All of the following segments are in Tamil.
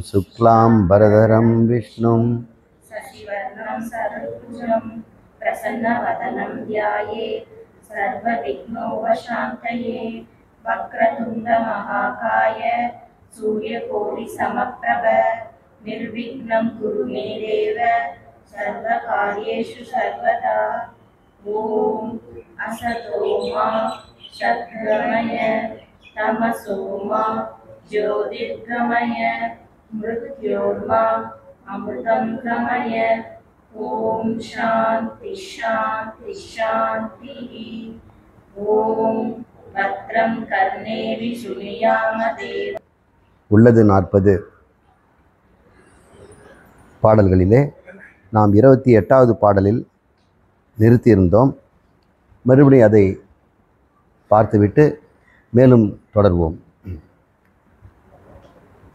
शुक्लां वरदरं विष्णुं शशिवर्णं सर्वभुजं प्रसन्नवदनं ध्यायेत् सर्वविघ्नोपशान्तये। वक्रतुण्डमहाकाय सूर्यकोटिसमप्रभ निर्विघ्नं कुरु मे देव सर्वकार्येषु सर्वदा। ॐ असतो मा सद्गमय तमसो मा ज्योतिर्गमय मृत्योर्मा अमृतं गमय। ॐ शान्ति शान्ति शान्तिः। ॐ भद्रं कर्णेभिः शृणुयाम देव। உள்ளது 40 பாடல்களிலே நாம் 28வது பாடலில் நிறுத்தியிருந்தோம். மறுபடியும் அதை பார்த்துவிட்டு மேலும் தொடர்வோம்.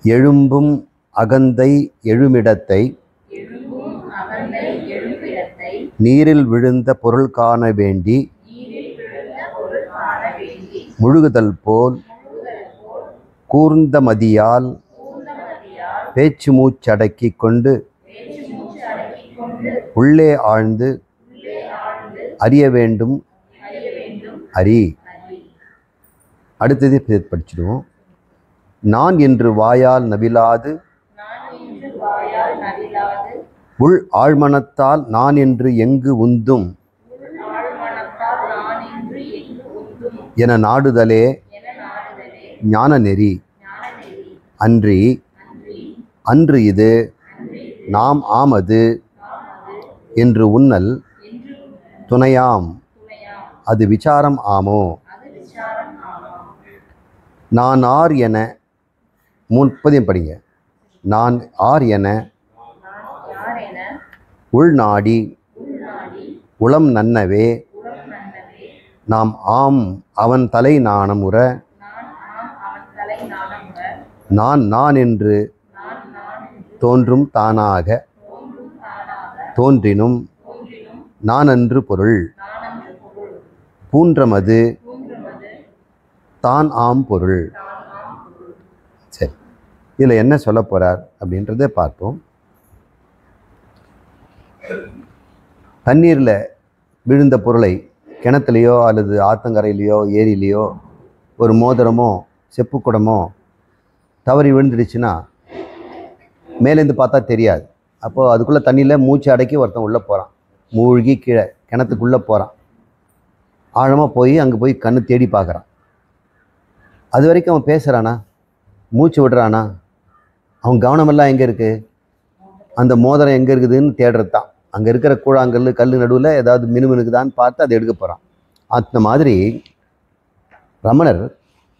எழும்பும் அகந்தை எழுமிடத்தை நீரில் விழுந்த பொருள் காண வேண்டி முழுகுதல் போல் கூர்ந்த மதியால் பேச்சு மூச்சடக்கி கொண்டு உள்ளே ஆழ்ந்து அறிய வேண்டும் அறி. அடுத்தது படிச்சிடுவோம். நான் என்று வாயால் நவிலாது உள் ஆழ்மனத்தால் நான் என்று எங்கு உந்தும் என நாடுதலே ஞான நெறி. அன்றி அன்று இது நாம் ஆமது என்று உன்னல் துணையாம் அது விசாரம் ஆமோ. நான் ஆர் என 30 படிங்க. நான் ஆர் என உள்நாடி உளம் நன்னவே நாம் ஆம் அவன் தலை நாணம் உற நான் நான் என்று தோன்றும் தானாக தோன்றினும் நான் அன்று பொருள் பூன்றமது தான் ஆம் பொருள். சரி, இதில் என்ன சொல்ல போகிறார் அப்படின்றத பார்ப்போம். தண்ணீரில் விழுந்த பொருளை கிணத்துலையோ அல்லது ஆத்தங்கரையிலையோ ஏரியிலையோ ஒரு மோதிரமோ செப்பு குடமோ தவறி விழுந்துடுச்சுன்னா மேலேருந்து பார்த்தா தெரியாது. அப்போது அதுக்குள்ளே தண்ணியில் மூச்சு அடக்கி ஒருத்தன் உள்ளே போகிறான், மூழ்கி கீழே கிணத்துக்குள்ளே போகிறான். ஆழமாக போய் அங்கே போய் கண்ணு தேடி பார்க்குறான். அது வரைக்கும் அவன் பேசுகிறானா, மூச்சு விடுறானா, அவன் கவனமெல்லாம் எங்கே இருக்குது, அந்த மோதிரம் எங்கே இருக்குதுன்னு தேடுறது தான். அங்கே இருக்கிற கூழாங்கல் கல் நடுவில் ஏதாவது மினுமினுக்குதான்னு பார்த்து அதை எடுக்க போகிறான். அந்த மாதிரி ரமணர்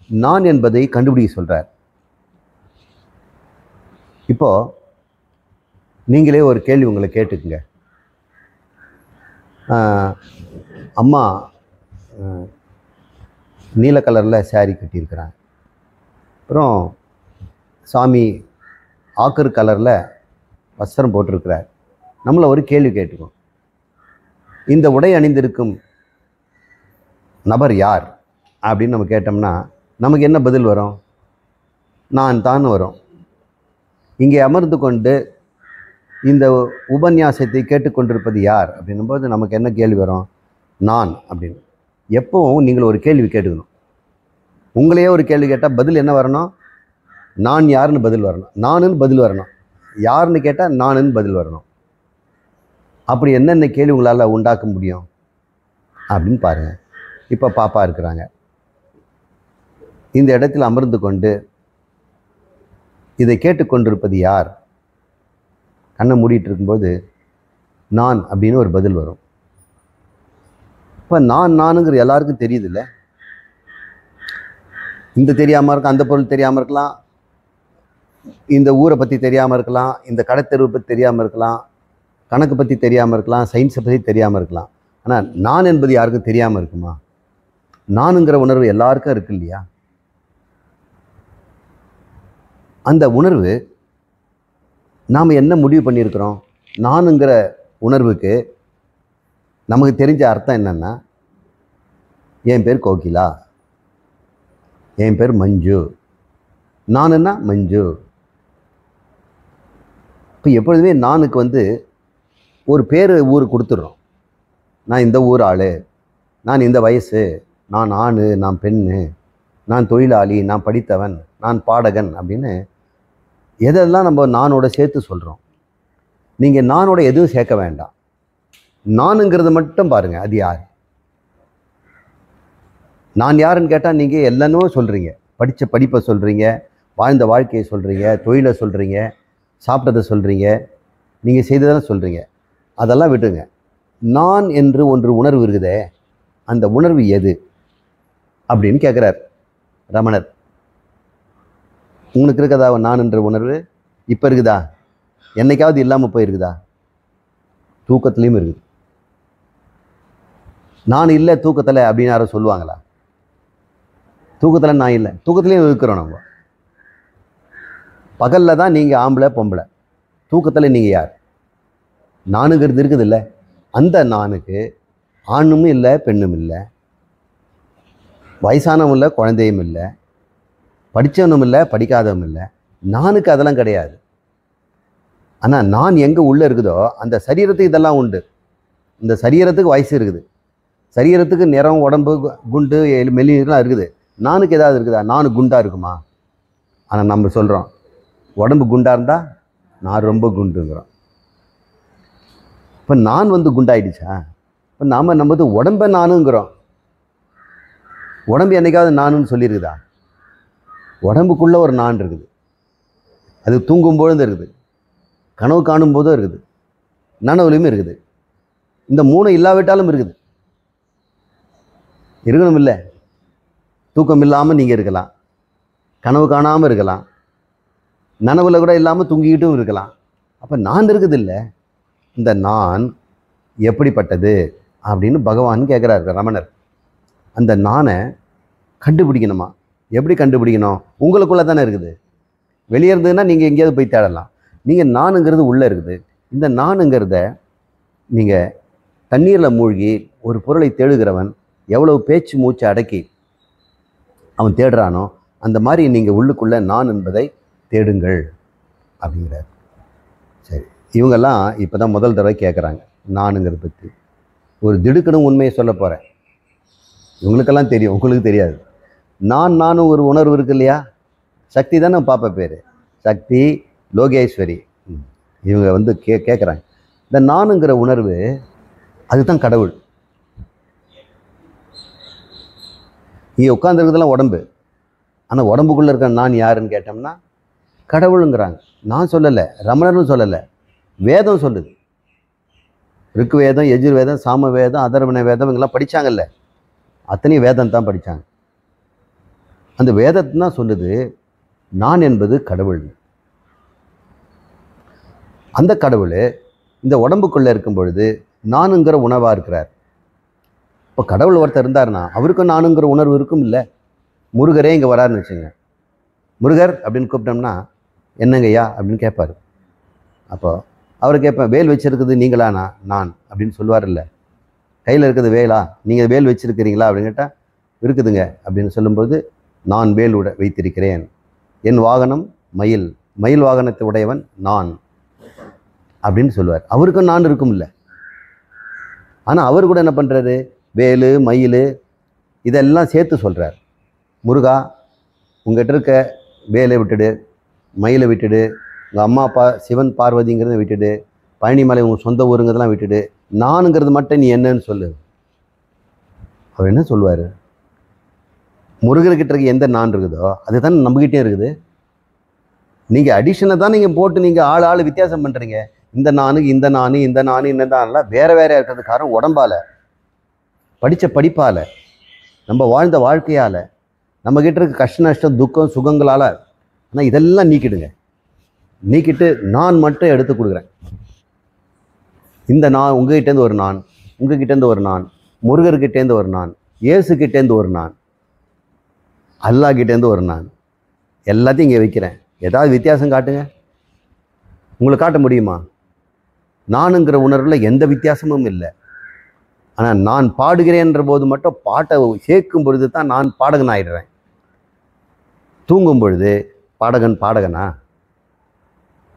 நான் என்பதை கண்டுபிடிக்க சொல்கிறார். இப்போது நீங்களே ஒரு கேள்வி உங்களை கேட்டுக்குங்க. அம்மா நீல கலரில் சாரீ கட்டியிருக்கிறாங்க. அப்புறம் சாமி ஆக்கர் கலரில் வஸ்திரம் போட்டிருக்கிறார். நம்மளை ஒரு கேள்வி கேட்டுக்கோம். இந்த உடை அணிந்திருக்கும் நபர் யார் அப்படின்னு நம்ம கேட்டோம்னா நமக்கு என்ன பதில் வரும்? நான் தான் வரும். இங்கே அமர்ந்து கொண்டு இந்த உபன்யாசத்தை கேட்டுக்கொண்டிருப்பது யார் அப்படின்னும்போது நமக்கு என்ன கேள்வி வரும்? நான் அப்படின்னு. எப்பவும் நீங்கள் ஒரு கேள்வி கேட்டுக்கணும். உங்களையே ஒரு கேள்வி கேட்டால் பதில் என்ன வரணும்? நான் யாருன்னு பதில் வரணும், நானுன்னு பதில் வரணும். யாருன்னு கேட்டால் நானுன்னு பதில் வரணும். அப்படி என்னென்ன கேள்வி உங்களால் உண்டாக்க முடியும் அப்படின்னு பாருங்கள். இப்போ பாப்பா இருக்கிறாங்க. இந்த இடத்தில் அமர்ந்து கொண்டு இதை கேட்டுக்கொண்டிருப்பது யார்? கண்ணை மூடிட்டு இருக்கும்போது நான் அப்படின்னு ஒரு பதில் வரும். இப்போ நானுங்கிற எல்லாருக்கும் தெரியுது இல்லை? இந்த தெரியாமல் இருக்கலாம், அந்த பொருள் தெரியாமல் இருக்கலாம், இந்த ஊரை பற்றி தெரியாமல் இருக்கலாம், இந்த கடைத்தெருவை பற்றி தெரியாமல் இருக்கலாம், கணக்கு பற்றி தெரியாமல் இருக்கலாம், சயின்ஸை பற்றி தெரியாமல் இருக்கலாம். ஆனால் நான் என்பது யாருக்கும் தெரியாமல் இருக்குமா? நானுங்கிற உணர்வு எல்லாருக்கும் இருக்கு இல்லையா? அந்த உணர்வு நாம் என்ன முடிவு பண்ணியிருக்கிறோம்? நானுங்கிற உணர்வுக்கு நமக்கு தெரிஞ்ச அர்த்தம் என்னென்னா, என் பேர் கோகிலா, என் பேர் மஞ்சு, நானுன்னா மஞ்சு, இப்போ எப்பொழுதுமே நானுக்கு ஒரு பேர் ஊருக்கு கொடுத்துட்றோம். நான் இந்த ஊர் ஆள், நான் இந்த வயசு, நான் ஆண், நான் பெண்ணு, நான் தொழிலாளி, நான் படித்தவன், நான் பாடகன் அப்படின்னு எதெல்லாம் நம்ம நானோட சேர்த்து சொல்கிறோம். நீங்கள் நானோட எதுவும் சேர்க்க வேண்டாம். நானுங்கிறது மட்டும் பாருங்கள், அது யார்? நான் யாருன்னு கேட்டால் நீங்கள் எல்லாமே சொல்கிறீங்க. படித்த படிப்பை சொல்கிறீங்க, வாழ்ந்த வாழ்க்கையை சொல்கிறீங்க, தொழிலை சொல்கிறீங்க, சாப்பிட்டதை சொல்கிறீங்க, நீங்கள் செய்ததெல்லாம் சொல்கிறீங்க. அதெல்லாம் விட்டுங்க. நான் என்று ஒன்று உணர்வு இருக்குதே, அந்த உணர்வு எது அப்படின்னு கேட்குறார் ரமணர். உங்களுக்கு இருக்குதா நான் என்ற உணர்வு? இப்போ இருக்குதா? என்னைக்காவது இல்லாமல் போயிருக்குதா? தூக்கத்துலேயும் இருக்குது. நான் இல்லை தூக்கத்தில் அப்படின்னு யாரும் சொல்லுவாங்களா? தூக்கத்தில் நான் இல்லை, தூக்கத்துலேயும் இருக்கிறோம். நம்ம பகலில் தான் நீங்கள் ஆம்பளை பொம்பளை, தூக்கத்தில் நீங்கள் யார்? நானுங்கிறது இருக்குது இல்லை. அந்த நானுக்கு ஆணும் இல்லை பெண்ணும் இல்லை, வயசானவும் இல்லை குழந்தையும் இல்லை, படித்தவனும் இல்லை படிக்காதவனும் இல்லை. நானுக்கு அதெல்லாம் கிடையாது. ஆனால் நான் எங்கே உள்ளே இருக்குதோ அந்த சரீரத்துக்கு இதெல்லாம் உண்டு. இந்த சரீரத்துக்கு வயசு இருக்குது, சரீரத்துக்கு நிறம், உடம்பு, குண்டு, மெலிலாம் இருக்குது. நானுக்கு ஏதாவது இருக்குதா? நானு குண்டாக இருக்குமா? ஆனால் நம்ம சொல்கிறோம் உடம்பு குண்டாக இருந்தால் நான் ரொம்ப குண்டுங்கிறோம். இப்போ நான் குண்டாயிடுச்சா? இப்போ நாம் நம்ம உடம்பை நானுங்கிறோம். உடம்பு என்னைக்காவது நானுன்னு சொல்லியிருக்குதா? உடம்புக்குள்ளே ஒரு நான் இருக்குது. அது தூங்கும்பொழுது இருக்குது, கனவு காணும் போதும் இருக்குது, நனவுலையும் இருக்குது. இந்த 3 இல்லாவிட்டாலும் இருக்குது. இருக்கணும் இல்லை? தூக்கம் இல்லாமல் நீங்கள் இருக்கலாம், கனவு காணாமல் இருக்கலாம், நனவில் கூட இல்லாமல் தூங்கிக்கிட்டும் இருக்கலாம். அப்போ நான் இருக்குது இல்லை. இந்த நான் எப்படிப்பட்டது அப்படின்னு பகவான் கேட்குறாரு ரமணர். அந்த நானை கண்டுபிடிக்கணுமா? எப்படி கண்டுபிடிக்கணும்? உங்களுக்குள்ளே தானே இருக்குது. வெளியே இருந்ததுன்னா நீங்கள் எங்கேயாவது போய் தேடலாம். நீங்கள் நானுங்கிறது உள்ளே இருக்குது. இந்த நானுங்கிறத நீங்கள் தண்ணீரில் மூழ்கி ஒரு பொருளை தேடுகிறவன் எவ்வளவு பேச்சு மூச்சு அடக்கி அவன் தேடுறானோ அந்த மாதிரி நீங்கள் உள்ளுக்குள்ளே நான் என்பதை தேடுங்கள் அப்படிங்கிறார். சரி, இவங்கெல்லாம் இப்போ தான் முதல் தடவை கேட்குறாங்க நானுங்கிறத பற்றி. ஒரு திடுக்குன்னு உண்மையை சொல்ல போகிறேன். இவங்களுக்கெல்லாம் தெரியும், உங்களுக்கு தெரியாது. நானும் ஒரு உணர்வு இருக்கு இல்லையா? சக்தி தானே பாப்பா பேர், சக்தி, லோகேஸ்வரி. இவங்க கேட்குறாங்க இந்த நானுங்கிற உணர்வு அதுதான் கடவுள். இங்கே உட்காந்துருக்கிறதுலாம் உடம்பு, ஆனால் உடம்புக்குள்ளே இருக்க நான் யாருன்னு கேட்டோம்னா கடவுளுங்கிறாங்க. நான் சொல்லலை, ரமணரும் சொல்லலை, வேதம் சொல்லுது. ருக்கு வேதம், யஜுர் வேதம், சாம வேதம், அதர்வண வேதம் இவங்கெல்லாம் படித்தாங்கல்ல, அத்தனையும் வேதம் தான் படித்தாங்க. அந்த வேதத்தை தான் சொல்லுது நான் என்பது கடவுள். அந்த கடவுள் இந்த உடம்புக்குள்ளே இருக்கும் பொழுது நானுங்கிற உணவாக இருக்கிறார். இப்போ கடவுள் ஒருத்தர் இருந்தார்னா அவருக்கும் நானுங்கிற உணர்வு இருக்கும் இல்லை? முருகரே இங்கே வராருன்னு வச்சுங்க, முருகர் அப்படின்னு கூப்பிட்டோம்னா என்னங்கய்யா அப்படின்னு கேட்பார். அப்போ அவர் கேட்பேன், வேல் வச்சுருக்குது நீங்களாண்ணா? நான் அப்படின்னு சொல்லுவார். இல்லை, கையில் இருக்குது வேலா, நீங்கள் வேல் வச்சுருக்கிறீங்களா அப்படின்னு கேட்டால் இருக்குதுங்க அப்படின்னு சொல்லும்போது நான் வேல் வைத்திருக்கிறேன், என் வாகனம் மயில், மயில் வாகனத்தை உடையவன் நான் அப்படின்னு சொல்லுவார். அவருக்கும் நான் இருக்கும் இல்லை. ஆனால் அவர் கூட என்ன பண்ணுறாரு? வேலு, மயில் இதெல்லாம் சேர்த்து சொல்கிறார். முருகா, உங்கள்கிட்ட இருக்க வேலை விட்டுடு, மயிலை விட்டுடு, உங்கள் அம்மா அப்பா சிவன் பார்வதிங்கிறத விட்டுடு, பழனிமலை உங்கள் சொந்த ஊருங்கிறதெல்லாம் விட்டுடு, நானுங்கிறது மட்டும் நீ என்னன்னு சொல்லு. அவர் என்ன சொல்லுவார்? முருகர்கிட்ட இருக்க எந்த நான் இருக்குதோ அதுதான் நம்மகிட்டே இருக்குது. நீங்கள் அடிஷனை தான் நீங்கள் போட்டு நீங்கள் ஆள் வித்தியாசம் பண்ணுறீங்க. இந்த நானுக்கு இந்த நான், இந்த நான், இந்த நான்லாம் வேறு வேறு இருக்கிறது காரணம் உடம்பால், படித்த படிப்பால், நம்ம வாழ்ந்த வாழ்க்கையால், நம்மக்கிட்ட இருக்க கஷ்ட நஷ்டம் துக்கம் சுகங்களால். ஆனால் இதெல்லாம் நீக்கிடுங்க. நீக்கிட்டு நான் மட்டும் எடுத்து கொடுக்குறேன். இந்த நான் உங்ககிட்டேருந்து ஒரு நான், உங்ககிட்டேருந்து ஒரு நான், முருகர்கிட்டேருந்து ஒரு நான், இயேசுக்கிட்டேருந்து ஒரு நான், அல்லாஹ்கிட்டேருந்து ஒரு நான், எல்லாத்தையும் இங்கே வைக்கிறேன். ஏதாவது வித்தியாசம் காட்டுங்க. உங்களுக்கு காட்ட முடியுமா? நானுங்கிற உணர்வில் எந்த வித்தியாசமும் இல்லை. ஆனால் நான் பாடுகிறேன்ற போது மட்டும் பாட்டை சேர்க்கும் பொழுது தான் நான் பாடகன் ஆகிடுறேன். தூங்கும் பொழுது பாடகனா?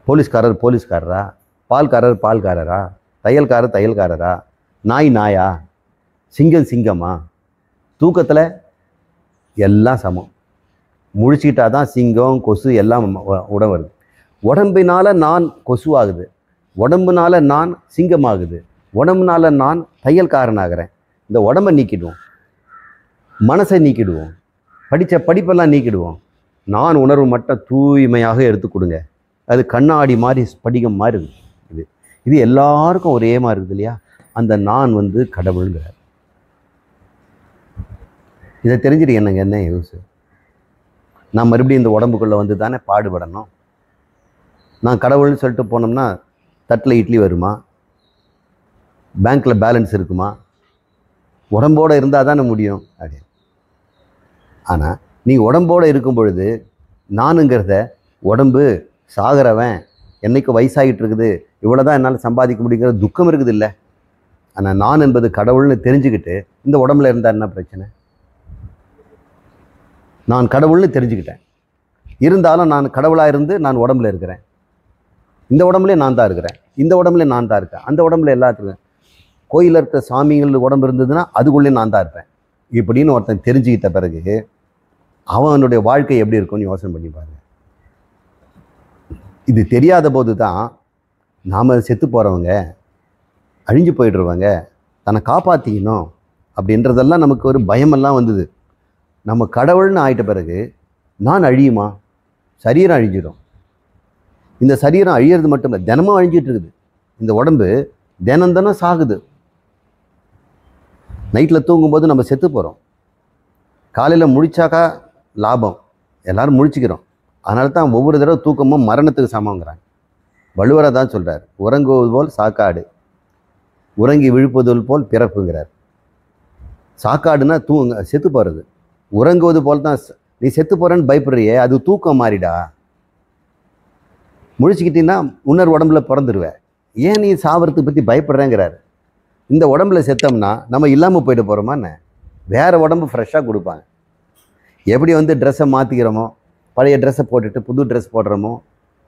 போலீஸ்காரர் போலீஸ்காரரா, பால்காரர் பால்காரரா, தையல்காரர் தையல்காரரா, நாய் நாயா, சிங்கம் சிங்கமா? தூக்கத்தில் எல்லாம் சமம். முழிச்சிக்கிட்டா தான் சிங்கம் கொசு எல்லாம் உடம்பு வருது. உடம்பினால நான் கொசுவாகுது, உடம்புனால நான் சிங்கமாகுது, உடம்புனால நான் தையல்காரனாகிறேன். இந்த உடம்பை நீக்கிடுவோம், மனசை நீக்கிடுவோம், படித்த படிப்பெல்லாம் நீக்கிடுவோம். நான் உணர்வு மட்டும் தூய்மையாக எடுத்து கொடுங்க. அது கண்ணாடி மாதிரி ஸ்படிகம் மாதிரி இருக்குது. இது எல்லாருக்கும் ஒரே மாதிரி இருக்குது இல்லையா? அந்த நான் கடவுளுங்கிறார். இதை தெரிஞ்சுட்டு என்ன யூஸ்? நான் மறுபடியும் இந்த உடம்புக்குள்ளே தானே பாடுபடணும். நான் கடவுள்னு சொல்லிட்டு போனோம்னா தட்டில் இட்லி வருமா? பேங்க்கில் பேலன்ஸ் இருக்குமா? உடம்போடு இருந்தால் தானே முடியும் அப்படின்னு. ஆனால் நீங்கள் உடம்போடு இருக்கும் பொழுது நானுங்கிறத, உடம்பு சாகிறவன், என்னைக்கு வயசாகிட்டு இருக்குது, இவ்வளோ தான் என்னால் சம்பாதிக்க முடியுங்கிற துக்கம் இருக்குது இல்லை. ஆனால் நான் என்பது கடவுள்னு தெரிஞ்சுக்கிட்டு இந்த உடம்புல இருந்தால் என்ன பிரச்சனை? நான் கடவுள்னு தெரிஞ்சுக்கிட்டேன், இருந்தாலும் நான் கடவுளாக இருந்து நான் உடம்புல இருக்கிறேன். இந்த உடம்புலேயே நான் தான் இருக்கிறேன், இந்த உடம்புலேயே நான் தான் இருக்கேன், அந்த உடம்புல எல்லாத்துக்கும். கோயிலில் இருக்கிற சாமிகள் உடம்பு இருந்ததுன்னா அதுக்குள்ளே நான் தான் இருப்பேன் இப்படின்னு ஒருத்தன் தெரிஞ்சுக்கிட்ட பிறகு அவனுடைய வாழ்க்கை எப்படி இருக்கும்னு யோசனை பண்ணி பாருங்க. இது தெரியாத போது தான் நாம் செத்து போகிறவங்க, அழிஞ்சு போயிடுறவங்க, தன்னை காப்பாற்றிக்கணும் அப்படின்றதெல்லாம் நமக்கு ஒரு பயமெல்லாம் வந்தது. நம்ம கடவுள்னு ஆயிட்ட பிறகு நான் அழியுமா? சரீரம் அழிஞ்சிடும். இந்த சரீரம் அழியிறது மட்டும் இல்லை, தினமும் அழிஞ்சிட்டு இருக்குது. இந்த உடம்பு தினம் தினம் சாகுது. நைட்டில் தூங்கும்போது நம்ம செத்து போகிறோம், காலையில் முழிச்சாக்கா லாபம், எல்லோரும் முழிச்சிக்கிறோம். அதனால தான் ஒவ்வொரு தடவை தூக்கமும் மரணத்துக்கு சமங்கிறாங்க. வள்ளுவரை தான் சொல்கிறார், உறங்குவது போல் சாக்காடு, உறங்கி விழுப்புவது போல் பிறப்புங்கிறார். சாக்காடுன்னா செத்து போகிறது, உறங்குவது போல் தான். நீ செத்து போகிறேன்னு பயப்படுறியே, அது தூக்கம் மாறிடா. முழிச்சிக்கிட்டீங்கன்னா உன்னர் உடம்புல பிறந்துருவேன். ஏன் நீ சாவறதுக்கு பற்றி பயப்படுறேங்கிறாரு. இந்த உடம்புல செத்தோம்னா நம்ம இல்லாமல் போயிட்டு போகிறோமான்னு வேறு உடம்பு ஃப்ரெஷ்ஷாக கொடுப்பாங்க. எப்படி ட்ரெஸ்ஸை மாற்றிக்கிறோமோ, பழைய ட்ரெஸ்ஸை போட்டுட்டு புது ட்ரெஸ் போடுறோமோ,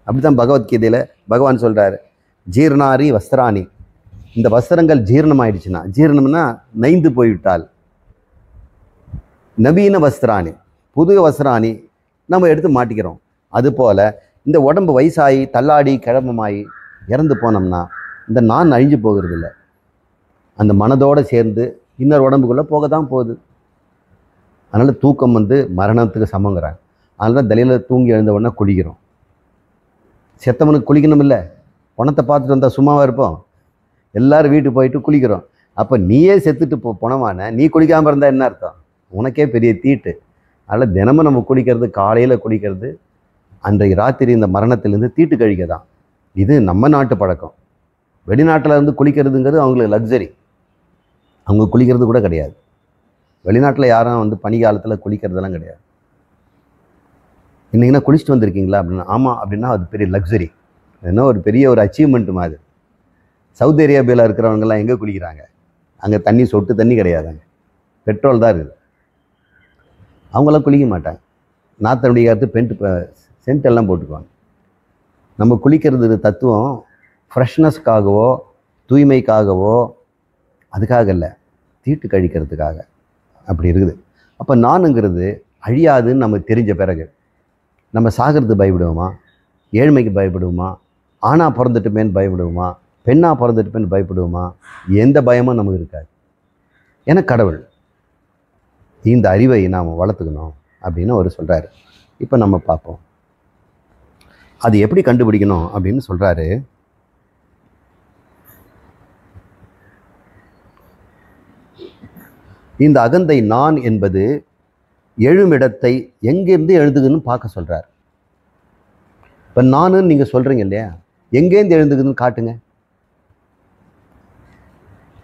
அப்படி தான் பகவத்கீதையில் பகவான் சொல்கிறாரு, ஜீர்ணாரி வஸ்திராணி. இந்த வஸ்திரங்கள் ஜீரணமாயிடுச்சுன்னா, ஜீரணம்னா நைந்து போய்விட்டால், நவீன வஸ்திராணி, புது வஸ்திராணி நம்ம எடுத்து மாட்டிக்கிறோம். அதுபோல் இந்த உடம்பு வயசாகி தள்ளாடி கிளம்பமாகி இறந்து போனோம்னா இந்த நான் அழிஞ்சு போகிறது இல்லை, அந்த மனதோடு சேர்ந்து இன்னொரு உடம்புக்குள்ளே போக தான் போகுது. அதனால் தூக்கம் மரணத்துக்கு சமங்கிறாங்க. அதனால தான் தலையில் தூங்கி எழுந்த உடனே குளிக்கிறோம். செத்தவனுக்கு குளிக்கணும் இல்லை, பணத்தை பார்த்துட்டு வந்தால் சும்மாவாக இருப்போம். எல்லோரும் வீட்டுக்கு போயிட்டு குளிக்கிறோம். அப்போ நீயே செத்துட்டு போனவானே நீ குளிக்காமல் இருந்தால் என்ன அர்த்தம்? உனக்கே பெரிய தீட்டு. அதனால் தினமும் நம்ம குளிக்கிறது, காலையில் குளிக்கிறது, அன்றைக்கு ராத்திரி இந்த மரணத்திலேருந்து தீட்டு கழிக்க தான். இது நம்ம நாட்டு பழக்கம். வெளிநாட்டில் குளிக்கிறதுங்கிறது அவங்களுக்கு லக்ஸரி, அவங்க குளிக்கிறது கூட கிடையாது. வெளிநாட்டில் யாரும் பனி காலத்தில் குளிக்கிறதெல்லாம் கிடையாது. இன்றைக்கினா குளிச்சுட்டு வந்திருக்கீங்களா அப்படின்னா, ஆமாம் அப்படின்னா அது பெரிய லக்ஸரி, ஏன்னா ஒரு பெரிய ஒரு அச்சீவ்மெண்ட் மாதிரி. சவுதி அரேபியாவில் இருக்கிறவங்கெல்லாம் எங்கே குளிக்கிறாங்க? அங்கே தண்ணி சொட்டு தண்ணி கிடையாதுங்க, பெட்ரோல் தான் இருக்குது. அவங்களாம் குளிக்க மாட்டாங்க. நாத்தனுடைய காலத்து சென்ட் எல்லாம் போட்டுக்குவாங்க. நம்ம குளிக்கிறது தத்துவம் ஃப்ரெஷ்னஸ்க்காகவோ தூய்மைக்காகவோ அதுக்காக இல்லை, தீட்டு கழிக்கிறதுக்காக அப்படி இருக்குது. அப்போ நானுங்கிறது அழியாதுன்னு நம்ம தெரிஞ்ச பிறகு நம்ம சாகிறது பயப்படுவோமா? ஏழ்மைக்கு பயப்படுவோமா? ஆணாக பிறந்துட்டுமேன்னு பயப்படுவோமா? பெண்ணாக பிறந்துட்டுமேன்னு பயப்படுவோமா? எந்த பயமும் நமக்கு இருக்காது. ஏன்னா கடவுள் இந்த அறிவை நாம் வளர்த்துக்கணும் அப்படின்னு அவர் சொல்கிறாரு. இப்போ நம்ம பார்ப்போம் அது எப்படி கண்டுபிடிக்கணும் அப்படின்னு சொல்கிறாரு. இந்த அகந்தை நான் என்பது எழுமிடத்தை எங்கேருந்து எழுதுதுன்னு பார்க்க சொல்கிறார். இப்போ நானுன்னு நீங்கள் சொல்கிறீங்க இல்லையா, எங்கேருந்து எழுதுக்குதுன்னு காட்டுங்க.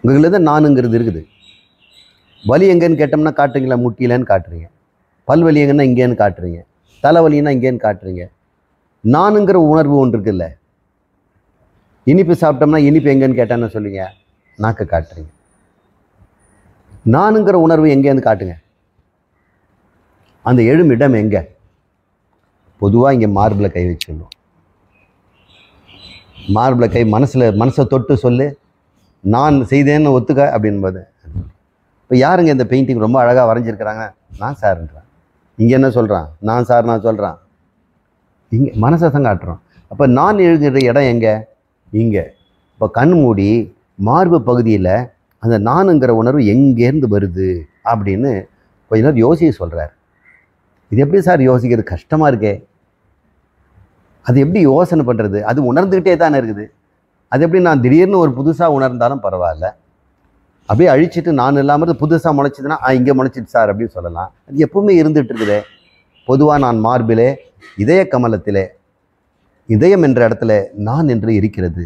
உங்களில் தான் நானுங்கிறது இருக்குது. வலி எங்கேன்னு கேட்டோம்னா காட்டுறீங்களா? முட்டியிலன்னு காட்டுறீங்க. பல்வலி எங்கன்னா இங்கேன்னு காட்டுறீங்க. தலைவலின்னா இங்கேன்னு காட்டுறீங்க. நானுங்கிற உணர்வு ஒன்று இருக்குல்ல. இனிப்பு சாப்பிட்டோம்னா இனிப்பு எங்கேன்னு கேட்டான்னு சொல்லுங்க, நாக்கு காட்டுறீங்க. நானுங்கிற உணர்வு எங்கேருந்து காட்டுங்க. அந்த எழும் இடம் எங்கே? பொதுவாக இங்கே மார்பில் கை வச்சுக்கணும். மார்பில் கை மனசை தொட்டு சொல்லு, நான் செய்தேன்னு ஒத்துக்க அப்படின்போது, இப்போ யாருங்க இந்த பெயிண்டிங் ரொம்ப அழகாக வரைஞ்சிருக்கிறாங்க? நான் சார்ன்றான். இங்கே என்ன சொல்கிறான்? நான் சார் நான் சொல்கிறான். இங்கே மனசை தான் காட்டுறோம். அப்போ நான் எழுதுகிற இடம் எங்கே? இங்கே. இப்போ கண் மூடி மார்பு பகுதியில் அந்த நானுங்கிற உணர்வு எங்கேருந்து வருது அப்படின்னு கொஞ்ச நேரம் யோசிக்க சொல்கிறார். இது எப்படி சார் யோசிக்கிறது? கஷ்டமாக இருக்கே. அது எப்படி யோசனை பண்ணுறது? அது உணர்ந்துக்கிட்டே தானே இருக்குது. அது எப்படி நான் திடீர்னு ஒரு புதுசாக உணர்ந்தாலும் பரவாயில்ல, அப்படியே அழிச்சிட்டு நான் இல்லாமல் புதுசாக முளைச்சிதுன்னா இங்கே முளைச்சிட்டு சார் அப்படின்னு சொல்லலாம். அது எப்பவுமே இருந்துகிட்டு இருக்குதே. பொதுவாக நான் மார்பிலே இதய கமலத்திலே இதயம் என்ற இடத்துல நான் என்று இருக்கிறது.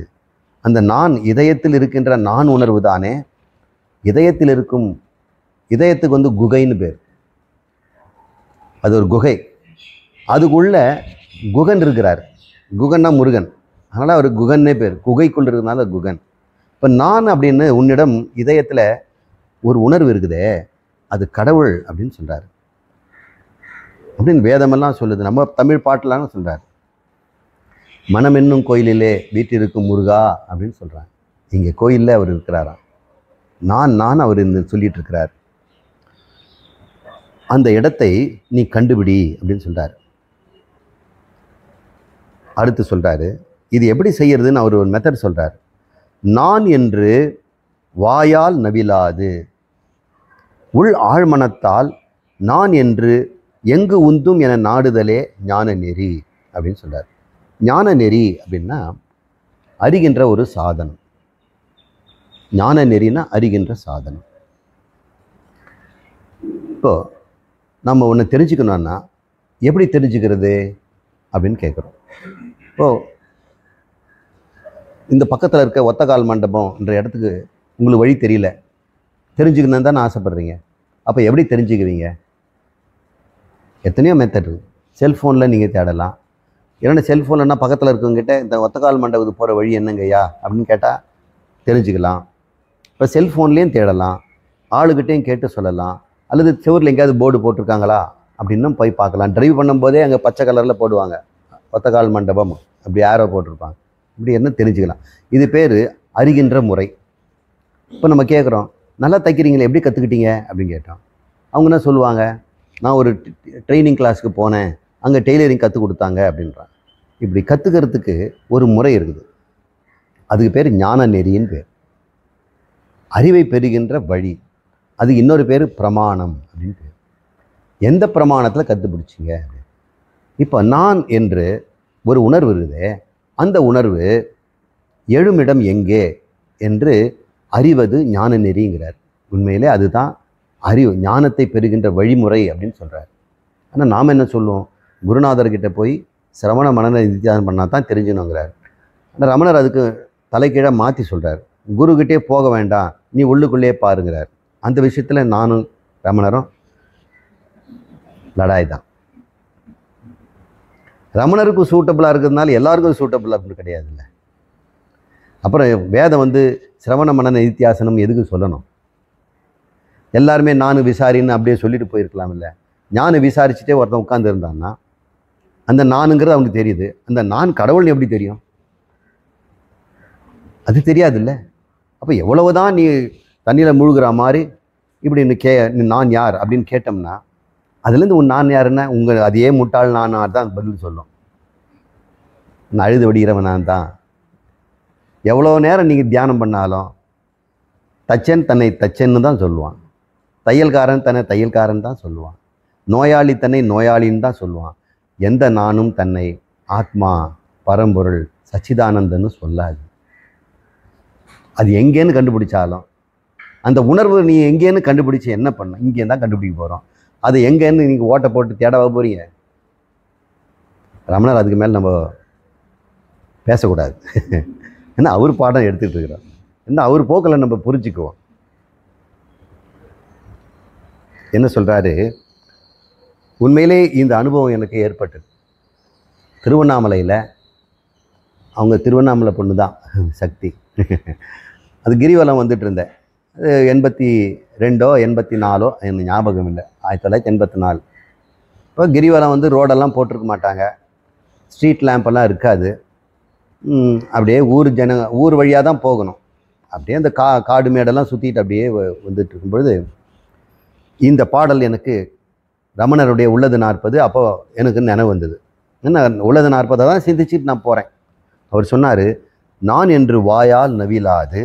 அந்த நான் இதயத்தில் இருக்கின்ற நான் உணர்வு தானே. இதயத்தில் இருக்கும், இதயத்துக்கு வந்து குகைன்னு பேர். அது ஒரு குகை. அதுக்குள்ள குகன் இருக்கிறார். குகன்னா முருகன், அதனால் அவர் குகன்னே பேர். குகைக்குள் இருக்கிறதுனால குகன். இப்போ நான் அப்படின்னு உன்னிடம் இதயத்தில் ஒரு உணர்வு இருக்குதே, அது கடவுள் அப்படின்னு சொல்கிறார். அப்படின்னு வேதமெல்லாம் சொல்லுது. நம்ம தமிழ் பாட்டெல்லாம் சொல்கிறார். மனம் என்னும் கோயிலிலே வீட்டிருக்கும் முருகா அப்படின்னு சொல்கிறாங்க. இங்கே கோயிலில் அவர் இருக்கிறாராம். நான் அவர் சொல்லிட்டு இருக்கிறார். அந்த இடத்தை நீ கண்டுபிடி அப்படின்னு சொல்கிறார். அடுத்து சொல்கிறாரு, இது எப்படி செய்யறதுன்னு அவர் ஒரு மெத்தட் சொல்கிறார். நான் என்று வாயால் நவிலாது உள் ஆழ்மனத்தால் நான் என்று எங்கு உந்தும் என நாடுதலே ஞான நெறி அப்படின்னு சொல்கிறார். ஞான நெறி அப்படின்னா அறிகின்ற ஒரு சாதனம். ஞான நெறினா அறிகின்ற சாதனம். இப்போ நம்ம ஒன்று தெரிஞ்சுக்கணும்னா எப்படி தெரிஞ்சுக்கிறது அப்படின்னு கேட்குறோம். இப்போது இந்த பக்கத்தில் இருக்க ஒத்தக்கால் மண்டபம்ன்ற இடத்துக்கு உங்களுக்கு வழி தெரியல, தெரிஞ்சுக்கணுன்னு தானே ஆசைப்பட்றீங்க. அப்போ எப்படி தெரிஞ்சுக்குவீங்க? எத்தனையோ மெத்தட். செல்ஃபோனில் நீங்கள் தேடலாம். ஏன்னா செல்ஃபோன்லன்னா பக்கத்தில் இருக்கவங்ககிட்ட இந்த ஒத்தக்கால் மண்டபத்துக்கு போகிற வழி என்னங்கய்யா அப்படின்னு கேட்டால் தெரிஞ்சுக்கலாம். இப்போ செல்ஃபோன்லேயும் தேடலாம், ஆளுகிட்டையும் கேட்டு சொல்லலாம், அல்லது செவரில் எங்கேயாவது போர்டு போட்டிருக்காங்களா அப்படின்னும் போய் பார்க்கலாம். டிரைவ் பண்ணும்போதே அங்கே பச்சை கலரில் போடுவாங்க ஒத்தக்கால் மண்டபம், அப்படி ஆரோ போட்டிருப்பாங்க. இப்படி என்ன தெரிஞ்சுக்கலாம். இது பேர் அறிகின்ற முறை. இப்போ நம்ம கேட்குறோம், நல்லா தைக்கிறீங்களே, எப்படி கற்றுக்கிட்டீங்க அப்படின்னு கேட்டோம். அவங்க என்ன சொல்லுவாங்க, நான் ஒரு ட்ரைனிங் கிளாஸுக்கு போனேன், அங்கே டெய்லரிங் கற்றுக் கொடுத்தாங்க அப்படின்றாங்க. இப்படி கற்றுக்கிறதுக்கு ஒரு முறை இருக்குது. அதுக்கு பேர் ஞான நெறின்னு பேர். அறிவை பெறுகின்ற வழி. அது இன்னொரு பேர் பிரமாணம் அப்படின்னு பேர். எந்த பிரமாணத்தில் கற்றுப்பிடிச்சிங்க? இப்போ நான் என்று ஒரு உணர்வு இருக்குதே, அந்த உணர்வு எழுமிடம் எங்கே என்று அறிவது ஞான நெறிங்கிறார். உண்மையிலே அதுதான் அறிவு, ஞானத்தை பெறுகின்ற வழிமுறை அப்படின்னு சொல்கிறார். ஆனால் நாம் என்ன சொல்லுவோம், குருநாதர்கிட்ட போய் சிரவண மனன நித்தியாசனம் பண்ணால் தான் தெரிஞ்சுணுங்கிறார். ஆனால் ரமணர் அதுக்கு தலைக்கீழாக மாற்றி சொல்கிறார், குருக்கிட்டே போக வேண்டாம், நீ உள்ளுக்குள்ளேயே பாருங்கிறார். அந்த விஷயத்தில் நானும் ரமணரும் லடாய் தான். ரமணருக்கு சூட்டபுளாக இருக்கிறதுனால எல்லாருக்கும் சூட்டபுள் அப்படின்னு கிடையாது இல்லை. அப்புறம் வேதம் வந்து சிரவண மனன நித்தியாசனம் எதுக்கு சொல்லணும்? எல்லாருமே நானும் விசாரின்னு அப்படியே சொல்லிட்டு போயிருக்கலாம் இல்லை. ஞானம் விசாரிச்சுட்டே ஒருத்தன் உட்கார்ந்து இருந்தான்னா அந்த நானுங்கிறது அவனுக்கு தெரியுது. அந்த நான் கடவுள்னு எப்படி தெரியும்? அது தெரியாது இல்லை. அப்போ எவ்வளவுதான் நீ தண்ணியில் முழுகிற மாதிரி இப்படி நான் யார் அப்படின்னு கேட்டோம்னா அதுலேருந்து உன் நான் யாருன்னா உங்கள் அதே முட்டாள் நான் தான் பதில் சொல்லும். நான் அழுது வடிகிறவன் நான் தான். எவ்வளோ நேரம் நீங்கள் தியானம் பண்ணாலும் தச்சன் தன்னை தச்சன்னு தான் சொல்லுவான், தையல்காரன் தன்னை தையல்காரன் தான் சொல்லுவான், நோயாளி தன்னை நோயாளின்னு தான் சொல்லுவான். எந்த நானும் தன்னை ஆத்மா பரம்பொருள் சச்சிதானந்தன்னு சொல்லாது. அது எங்கேன்னு கண்டுபிடிச்சாலும் அந்த உணர்வு நீ எங்கேன்னு கண்டுபிடிச்சி என்ன பண்ண, இங்கே தான் கண்டுபிடிக்க போகிறோம். அது எங்கேன்னு நீங்கள் ஓட்டை போட்டு தேடவா போறீங்க? ரமணர் அதுக்கு மேலே நம்ம பேசக்கூடாது. ஏன்னா அவர் பாடம் எடுத்துகிட்டு இருக்கிறோம். என்ன அவர் போக்கில் நம்ம புரிஞ்சுக்குவோம். என்ன சொல்கிறாரு, உண்மையிலே இந்த அனுபவம் எனக்கு ஏற்பட்டது திருவண்ணாமலையில். அவங்க திருவண்ணாமலை பொண்ணு தான் சக்தி. அது கிரிவலம் வந்துட்டு இருந்தேன். 82 84 எனக்கு ஞாபகம் இல்லை, 1984. இப்போ கிரிவலம் வந்து ரோடெல்லாம் போட்டிருக்க மாட்டாங்க, ஸ்ட்ரீட் லேம்பெல்லாம் இருக்காது. அப்படியே ஊர் வழியாக தான் போகணும். அப்படியே அந்த காடு மேடெல்லாம் சுற்றிட்டு அப்படியே வந்துட்டு இருக்கும்பொழுது இந்த பாடல் எனக்கு ரமணருடைய உள்ளது 40 அப்போ எனக்கு நினைவு வந்தது. என்ன உள்ளது 40 தான் சிந்திச்சுட்டு நான் போகிறேன். அவர் சொன்னார், நான் என்று வாயால் நவிலாது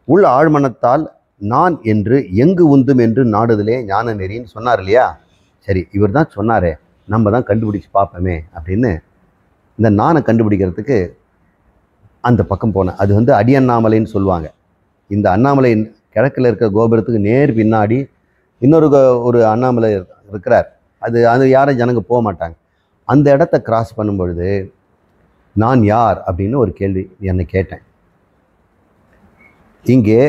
உள் ஆழ்மனத்தால் நான் என்று எங்கு உந்தும் என்று நாடுதலே ஞான நெறின்னு சொன்னார் இல்லையா? சரி, இவர் தான் சொன்னாரே, நம்ம தான் கண்டுபிடிச்சி பார்ப்போமே அப்படின்னு இந்த நானை கண்டுபிடிக்கிறதுக்கு அந்த பக்கம் போனேன். அது வந்து அடி அண்ணாமலைன்னு சொல்லுவாங்க. இந்த அண்ணாமலை கிழக்கில் இருக்கிற கோபுரத்துக்கு நேர் பின்னாடி ஒரு அண்ணாமலை இருக்கிறார். அது யாரும் ஜனங்க போக மாட்டாங்க. அந்த இடத்த கிராஸ் பண்ணும்பொழுது நான் யார் அப்படின்னு ஒரு கேள்வி என்னை கேட்டேன். இங்கே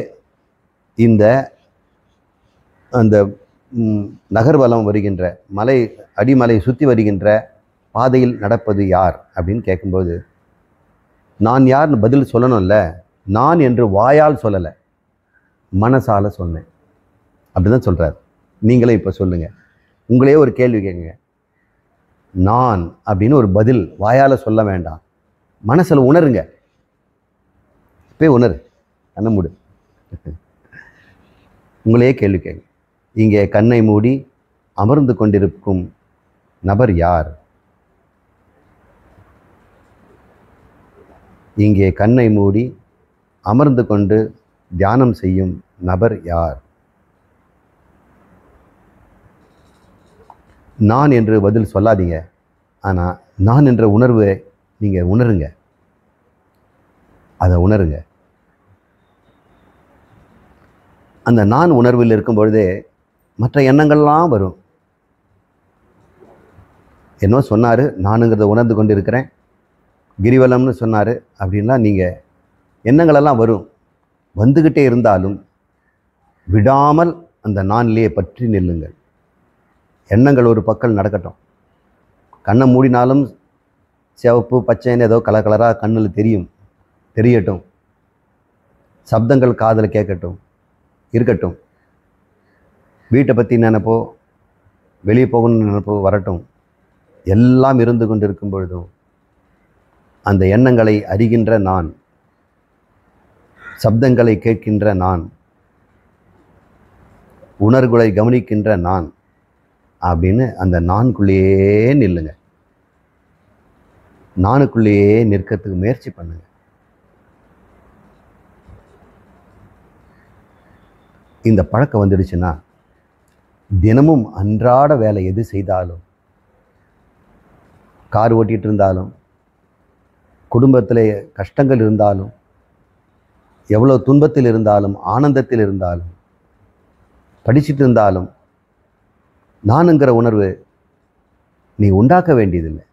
இந்த அந்த நகர்வலம் வருகின்ற அடிமலை சுற்றி வருகின்ற பாதையில் நடப்பது யார் அப்படின்னு கேட்கும்போது நான் யார்னு பதில் சொல்லணும்ல. நான் என்று வாயால் சொல்லலை, மனசால சொன்னேன். அப்படிதான் சொல்கிறார். நீங்களே இப்போ சொல்லுங்கள், உங்களே ஒரு கேள்வி கேட்குங்க. நான் அப்படின்னு ஒரு பதில் வாயால் சொல்ல வேண்டாம், மனசில் உணருங்க. போய் உணரு, கண்ணை மூடு. உங்களே கேள்வி கேட்க. இங்கே கண்ணை மூடி அமர்ந்து கொண்டிருக்கும் நபர் யார்? இங்கே கண்ணை மூடி அமர்ந்து கொண்டு தியானம் செய்யும் நபர் யார்? நான் என்று பதில் சொல்லாதீங்க. ஆனால் நான் என்ற உணர்வை நீங்கள் உணருங்க, அதை உணருங்க. அந்த நான் உணர்வில் இருக்கும் பொழுதே மற்ற எண்ணங்கள்லாம் வரும். என்னோ சொன்னார், நானுங்கிறத உணர்ந்து கொண்டு இருக்கிறேன், கிரிவலம்னு சொன்னார் அப்படின்லாம் நீங்கள் எண்ணங்களெல்லாம் வரும். வந்துக்கிட்டே இருந்தாலும் விடாமல் அந்த நான்லேயே பற்றி நில்லுங்கள். எண்ணங்கள் ஒரு பக்கம் நடக்கட்டும். கண்ணை மூடினாலும் சிவப்பு பச்சைன்னு ஏதோ கலராக கண்ணில் தெரியட்டும். சப்தங்கள் காதில் கேட்கட்டும், இருக்கட்டும். வீட்டை பற்றி நினைப்போ, வெளியே போகணும்னு நினைப்போ வரட்டும். எல்லாம் இருந்து கொண்டு இருக்கும் பொழுதும் அந்த எண்ணங்களை அறிகின்ற நான், சப்தங்களை கேட்கின்ற நான், உணர்வுகளை கவனிக்கின்ற நான் அப்படின்னு அந்த நானுக்குள்ளேயே நில்லுங்க. நானுக்குள்ளேயே நிற்கிறதுக்கு முயற்சி பண்ணுங்க. இந்த பழக்கம் வந்துடுச்சுன்னா தினமும் அன்றாட வேலை எது செய்தாலும், கார் ஓட்டிகிட்டு இருந்தாலும், குடும்பத்தில் கஷ்டங்கள் இருந்தாலும், எவ்வளோ துன்பத்தில் இருந்தாலும், ஆனந்தத்தில் இருந்தாலும், படிச்சுட்டு இருந்தாலும், நானுங்கிற உணர்வு நீ உண்டாக்க வேண்டியதில்லை.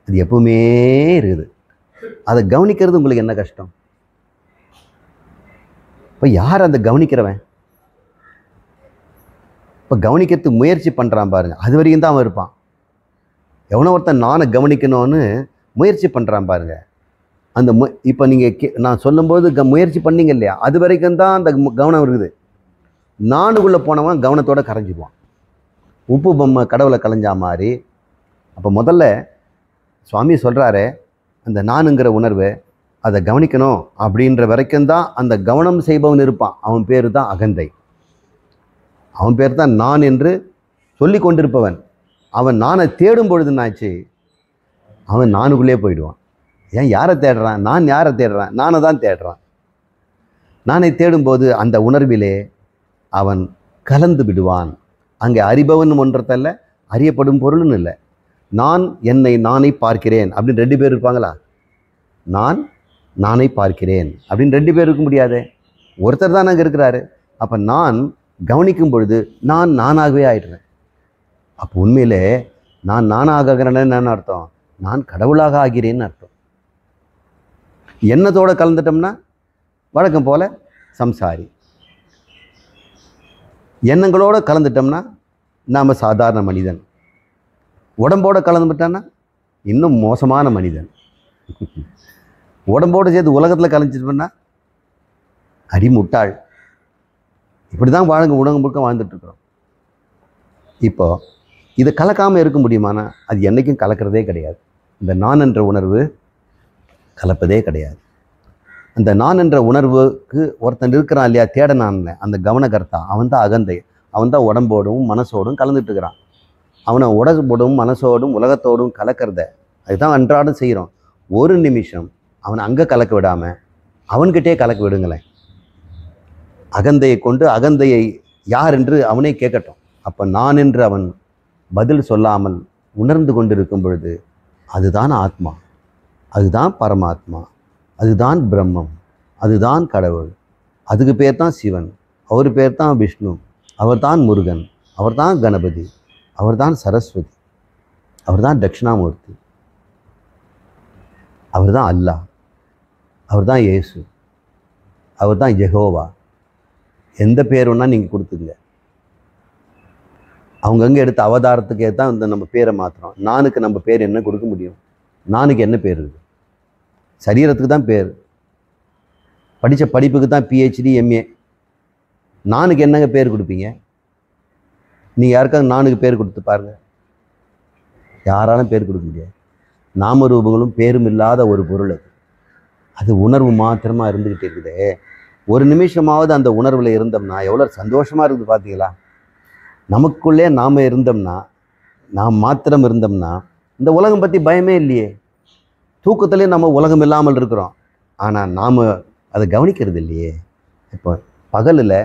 அது எப்பவுமே இருக்குது. அதை கவனிக்கிறது உங்களுக்கு என்ன கஷ்டம்? இப்போ யார் அந்த கவனிக்கிறவன்? இப்போ கவனிக்கிறதுக்கு முயற்சி பண்ணுறான் பாருங்க, அது வரைக்கும் தான் அவன் இருப்பான். எவனோ ஒருத்தன் நானை கவனிக்கணும்னு முயற்சி பண்ணுறான் பாருங்க. அந்த இப்போ நீங்கள் நான் சொல்லும்போது முயற்சி பண்ணீங்க இல்லையா, அது வரைக்கும் தான் அந்த கவனம் இருக்குது. நானுக்குள்ளே போனவன் கவனத்தோடு கரைஞ்சிடுவான். உப்பு பொம்மை கடவுளை கலைஞ்சா மாதிரி. அப்போ முதல்ல சுவாமி சொல்கிறாரு, அந்த நானுங்கிற உணர்வை அதை கவனிக்கணும் அப்படின்ற வரைக்கும் தான் அந்த கவனம் செய்பவன் இருப்பான். அவன் பேர் தான் அகந்தை. அவன் பேர் தான் நான் என்று சொல்லி கொண்டிருப்பவன். அவன் நானை தேடும் பொழுதுனாச்சு அவன் நானுக்குள்ளே போயிடுவான். ஏன் யாரை தேடுறான்? நான் யாரை தேடுறான்? நானை தான் தேடுறான். நானை தேடும்போது அந்த உணர்விலே அவன் கலந்து விடுவான். அங்கே அறிபவன் ஒன்றத்தல்ல, அறியப்படும் பொருள்னு இல்லை. நான் என்னை நானே பார்க்கிறேன் அப்படின்னு 2 பேர் இருப்பாங்களா? நான் நானே பார்க்கிறேன் அப்படின்னு 2 பேர் இருக்க முடியாது. ஒருத்தர் தான் அங்கே இருக்கிறாரு. அப்போ நான் கவனிக்கும் பொழுது நான் நானாகவே ஆயிடுறேன். அப்போ உண்மையிலே நான் நானாகிறேன்னு என்ன அர்த்தம்? நான் கடவுளாக ஆகிறேன்னு அர்த்தம். எண்ணத்தோடு கலந்துட்டோம்னா வழக்கம் போல சம்சாரி. எண்ணங்களோடு கலந்துட்டோம்னா நாம் சாதாரண மனிதன். உடம்போடு கலந்துட்டான்னா இன்னும் மோசமான மனிதன். உடம்போடு சேர்த்து உலகத்தில் கலைஞ்சிட்டோம்னா அடிமுட்டாள். இப்படி தான் உலகம் முழுக்க வாழ்ந்துட்டுருக்குறோம். இப்போ இதை கலக்காமல் இருக்க முடியுமானா அது என்றைக்கும் கலக்கிறதே கிடையாது. இந்த நான் என்ற உணர்வு கலப்பதே கிடையாது. அந்த நான் என்ற உணர்வுக்கு ஒருத்தன் இருக்கிறான் இல்லையா, தேடனான்ல அந்த கவனகர்த்தா, அவன் தான் அகந்தை. அவன் தான் உடம்போடும் மனசோடும் கலந்துட்டு இருக்கிறான். அவனை உடம்போடும் மனசோடும் உலகத்தோடும் கலக்கிறத அதுதான் அன்றாடம் செய்கிறோம். ஒரு நிமிஷம் அவனை அங்கே கலக்க விடாமல் அவன்கிட்டே கலக்க விடுங்களேன். அகந்தையை கொண்டு அகந்தையை யார் என்று அவனே கேட்கட்டும். அப்போ நான் என்று அவன் பதில் சொல்லாமல் உணர்ந்து கொண்டிருக்கும் பொழுது அதுதான் ஆத்மா, அதுதான் பரமாத்மா, அதுதான் பிரம்மம், அதுதான் கடவுள். அதுக்கு பேர் தான் சிவன், அவர் பேர் தான் விஷ்ணு, அவர் தான் முருகன், அவர் தான் கணபதி, அவர் தான் சரஸ்வதி, அவர் தான் தட்சிணாமூர்த்தி, அவர் தான் அல்லாஹ், அவர் தான் இயேசு, அவர் தான் யெகோவா. எந்த பேர் வேணால் நீங்கள் கொடுத்துங்க. அவங்கங்க எடுத்த அவதாரத்துக்கே தான் இந்த நம்ம பேரை மாற்றுறோம். நானுக்கு நம்ம பேர் என்ன கொடுக்க முடியும்? நானுக்கு என்ன பேர் இருக்குது? சரீரத்துக்கு தான் பேர், படித்த படிப்புக்கு தான் PhD MA. நானுக்கு என்னங்க பேர் கொடுப்பீங்க? நீங்கள் யாருக்காவது நானுக்கு பேர் கொடுத்து பாருங்கள். யாராலும் பேர் கொடுக்க முடியாது. நாம ரூபங்களும் பேரும் இல்லாத ஒரு பொருள் அது. அது உணர்வு மாத்திரமாக இருந்துக்கிட்டே இருக்குதே. ஒரு நிமிஷமாவது அந்த உணர்வில் இருந்தோம்னா எவ்வளோ சந்தோஷமாக இருக்குது பார்த்தீங்களா? நமக்குள்ளே நாம் இருந்தோம்னா, நாம் மாத்திரம் இருந்தோம்னா இந்த உலகம் பற்றி பயமே இல்லையே. தூக்கத்திலே நம்ம உலகம் இல்லாமல் இருக்கிறோம், ஆனால் நாம் அதை கவனிக்கிறது இல்லையே. இப்போ பகலில்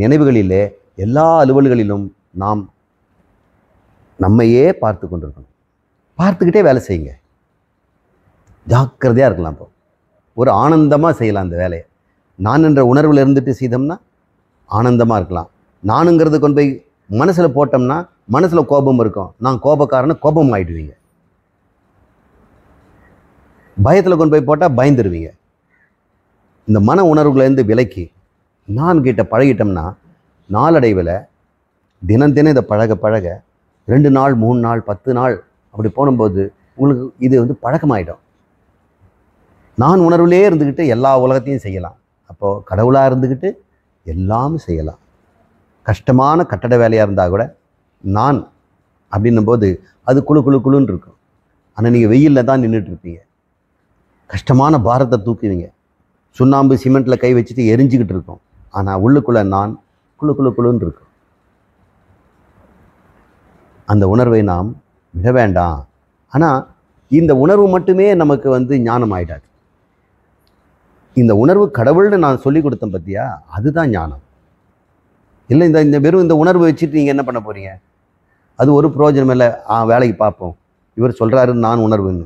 நினைவுகளிலே எல்லா அலுவல்களிலும் நாம் நம்மையே பார்த்து கொண்டிருக்கணும். பார்த்துக்கிட்டே வேலை செய்யுங்க, ஜாக்கிரதையாக இருக்கலாம். இப்போ ஒரு ஆனந்தமாக செய்யலாம் அந்த வேலையை. நான் என்ற உணர்வில் இருந்துட்டு செய்தோம்னா ஆனந்தமாக இருக்கலாம். நானுங்கிறது கொண்டு போய் மனசில் போட்டோம்னா மனசில் கோபம் இருக்கும். நான் கோபக்காரன்னு கோபம் ஆகிடுவீங்க. பயத்தில் கொண்டு போய் போட்டால் பயந்துருவீங்க. இந்த மன உணர்வுலேருந்து விலக்கி நான் கிட்ட பழகிட்டோம்னா நாளடைவில் தினம் தினம் இதை பழக பழக 2 நாள் 3 நாள் 10 நாள் அப்படி போகும்போது உங்களுக்கு இது பழக்கமாயிடும். நான் உணர்வுலே இருந்துக்கிட்டு எல்லா உலகத்தையும் செய்யலாம். அப்போது கடவுளாக இருந்துக்கிட்டு எல்லாமே செய்யலாம். கஷ்டமான கட்டட வேலையாக இருந்தால் கூட நான் அப்படின்னும் போது அது குழுன்னு இருக்கும். ஆனால் நீங்கள் வெயிலில் தான் நின்றுட்டு இருப்பீங்க. கஷ்டமான பாரத்தை தூக்குவீங்க. சுண்ணாம்பு சிமெண்ட்டில் கை வச்சுட்டு எரிஞ்சிக்கிட்டு இருக்கும். ஆனால் உள்ளுக்குள்ளே நான் குழுன்னு இருக்கும். அந்த உணர்வை நாம் விட வேண்டாம். ஆனால் இந்த உணர்வு மட்டுமே நமக்கு ஞானம் ஆயிடாது. இந்த உணர்வு கடவுள்னு நான் சொல்லி கொடுத்தேன் பார்த்தியா, அதுதான் ஞானம். இல்லை இந்த வெறும் இந்த உணர்வு வச்சுட்டு நீங்கள் என்ன பண்ண போகிறீங்க? அது ஒரு பிரயோஜனம் இல்லை. வேலைக்கு பார்ப்போம், இவர் சொல்கிறாரு நான் உணர்வுன்னு,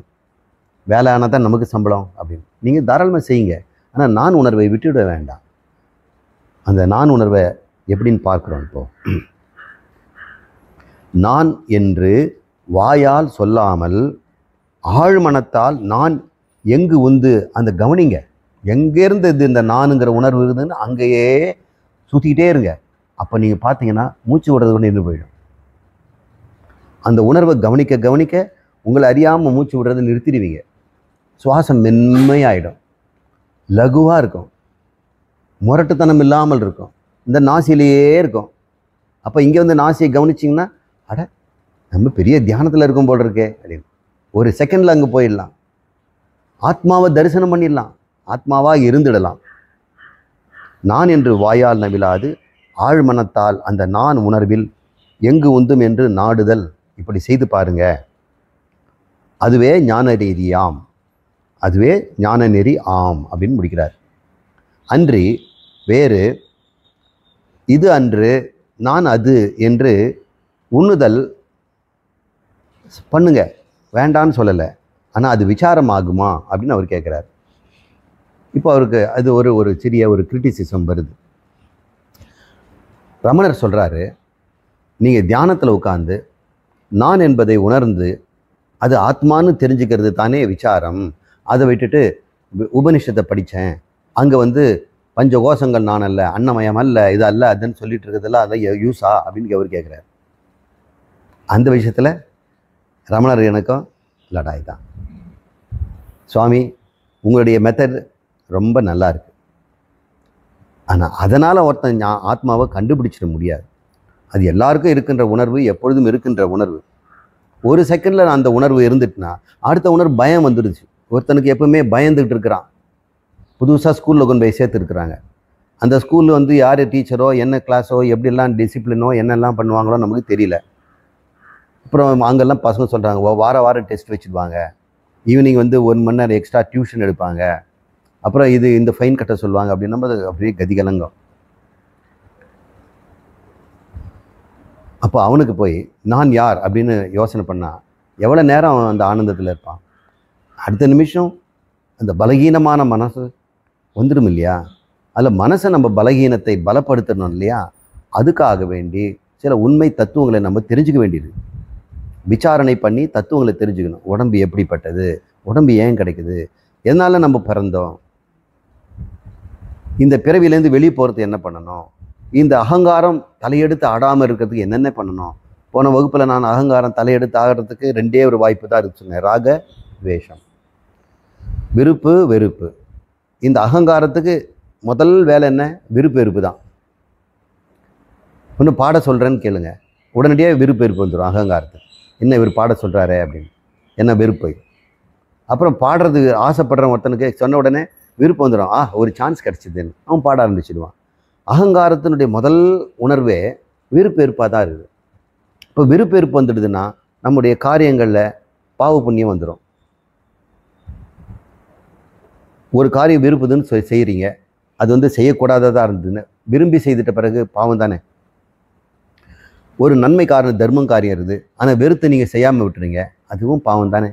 வேலை ஆனால் தான் நமக்கு சம்பளம் அப்படின்னு நீங்கள் தாராளமாக செய்யுங்க. ஆனால் நான் உணர்வை விட்டுவிட வேண்டாம். அந்த நான் உணர்வை எப்படின்னு பார்க்குறோம். இப்போது நான் என்று வாயால் சொல்லாமல் ஆழ்மனத்தால் நான் எங்கு உந்து அந்த கவனிங்க. எங்கேருந்து இந்த நானுங்கிற உணர்வு இருக்குதுன்னு அங்கேயே சுற்றிக்கிட்டே இருங்க. அப்போ நீங்கள் பார்த்தீங்கன்னா மூச்சு விடுறது ஒன்று நின்று போயிடும். அந்த உணர்வை கவனிக்க கவனிக்க உங்களை அறியாமல் மூச்சு விடுறதை நிறுத்திடுவீங்க. சுவாசம் மென்மையாயிடும், லகுவாக இருக்கும், முரட்டுத்தனம் இல்லாமல் இருக்கும், இந்த நாசிலேயே இருக்கும். அப்போ இங்கே நாசியை கவனிச்சிங்கன்னா அட நம்ம பெரிய தியானத்தில் இருக்கும் போல் இருக்கே அப்படின்னு ஒரு செகண்டில் அங்கே போயிடலாம். ஆத்மாவை தரிசனம் பண்ணிடலாம், ஆத்மாவாக இருந்துடலாம். நான் என்று வாயால் நவிலாது ஆழ்மனத்தால் அந்த நான் உணர்வில் எங்கு உந்தும் என்று நாடுதல். இப்படி செய்து பாருங்க. அதுவே ஞான ரீதியாம், அதுவே ஞான நெறி ஆம் அப்படின்னு முடிக்கிறார். அன்றி வேறு இது அன்று நான் அது என்று உண்ணுதல் பண்ணுங்க, வேண்டான்னு சொல்லலை. ஆனால் அது விசாரம் ஆகுமா அப்படின்னு அவர் கேட்குறார். இப்போ அவருக்கு அது ஒரு சிறிய கிரிட்டிசிசம் வருது. ரமணர் சொல்கிறாரு, நீங்கள் தியானத்தில் உட்கார்ந்து நான் என்பதை உணர்ந்து அது ஆத்மான்னு தெரிஞ்சுக்கிறது தானே விசாரம். அதை விட்டுட்டு உபனிஷத்தை படித்தேன், அங்கே பஞ்சகோஷங்கள் நான் அல்ல, அன்னமயம் அல்ல, இது அல்ல அதுன்னு சொல்லிட்டு இருக்கிறதெல்லாம் அதை யூஸா அப்படின்னு அவர் கேட்குறாரு. அந்த விஷயத்தில் ரமணர் எனக்கும் லடாய் தான். சுவாமி உங்களுடைய மெத்தட் ரொம்ப நல்லா இருக்கு, ஆனால் அதனால் ஒருத்தன் ஆத்மாவை கண்டுபிடிச்சிட முடியாது. அது எல்லாருக்கும் இருக்கின்ற உணர்வு, எப்பொழுதும் இருக்கின்ற உணர்வு. ஒரு செகண்டில் அந்த உணர்வு இருந்துட்டுனா அடுத்த உணர்வு பயம் வந்துடுச்சு. ஒருத்தனுக்கு எப்பவுமே பயந்துகிட்டு இருக்கிறான். புதுசாக ஸ்கூலில் கொண்டு போய் சேர்த்துருக்குறாங்க. அந்த ஸ்கூலில் வந்து யார் டீச்சரோ, என்ன கிளாஸோ, எப்படிலாம் டிசிப்ளினோ, என்னெல்லாம் பண்ணுவாங்களோ நமக்கு தெரியல. அப்புறம் அங்கெல்லாம் பசங்க சொல்கிறாங்க, வாரம் டெஸ்ட் வச்சுடுவாங்க, ஈவினிங் வந்து 1 மணி நேரம் எக்ஸ்ட்ரா டியூஷன் எடுப்பாங்க, அப்புறம் இந்த ஃபைன் கட்ட சொல்லுவாங்க அப்படின்னு நம்ம அப்படியே கதிகலங்கும். அப்போ அவனுக்கு போய் நான் யார் அப்படின்னு யோசனை பண்ணால் எவ்வளோ நேரம் அவன் அந்த ஆனந்தத்தில் இருப்பான். அடுத்த நிமிஷம் அந்த பலகீனமான மனசு வந்துடும் இல்லையா? அதில் மனசை நம்ம பலகீனத்தை பலப்படுத்தணும் இல்லையா? அதுக்காக வேண்டி சில உண்மை தத்துவங்களை நம்ம தெரிஞ்சுக்க வேண்டியது. விசாரணை பண்ணி தத்துவங்களை தெரிஞ்சுக்கணும். உடம்பு எப்படிப்பட்டது, உடம்பு ஏன் கிடைக்குது, எதனால நம்ம பிறந்தோம், இந்த பிறவிலேருந்து வெளியே போகிறது என்ன பண்ணணும், இந்த அகங்காரம் தலையெடுத்து ஆடாமல் இருக்கிறதுக்கு என்னென்ன பண்ணணும். போன வகுப்பில் நான் அகங்காரம் தலையெடுத்து ஆகிறதுக்கு 2 ஒரு வாய்ப்பு தான் இருக்கு சொன்னேன். ராக துவேஷம், விருப்பு வெறுப்பு. இந்த அகங்காரத்துக்கு முதல் வேலை என்ன? விருப்பு வெறுப்பு தான். ஒன்று பாட சொல்கிறேன்னு கேளுங்க, உடனடியாக விருப்பு வெறுப்பு வந்துடும் அகங்காரத்துக்கு. என்ன இவர் பாட சொல்கிறாரே அப்படின்னு, என்ன வெறுப்பு. அப்புறம் பாடுறது ஆசைப்படுற ஒருத்தனுக்கு சொன்ன உடனே விருப்பம் வந்துடும். ஒரு சான்ஸ் கிடச்சிதுன்னு அவன் பாட ஆரம்பிச்சிடுவான். அகங்காரத்தினுடைய முதல் உணர்வே விருப்பு வெறுப்பாக தான் இருக்குது. இப்போ விருப்பு வெறுப்பு வந்துடுதுன்னா நம்முடைய காரியங்களில் பாவ புண்ணியம் வந்துடும். ஒரு காரியம் விருப்புதுன்னு செய்கிறீங்க, அது வந்து செய்யக்கூடாததாக இருந்ததுன்னு விரும்பி செய்துட்ட பிறகு பாவம் தானே. ஒரு நன்மை காரணம் தர்மம் காரியம் இருக்குது, ஆனால் வெறுத்து நீங்கள் செய்யாமல் விட்டுறீங்க, அதுவும் பாவம் தானே.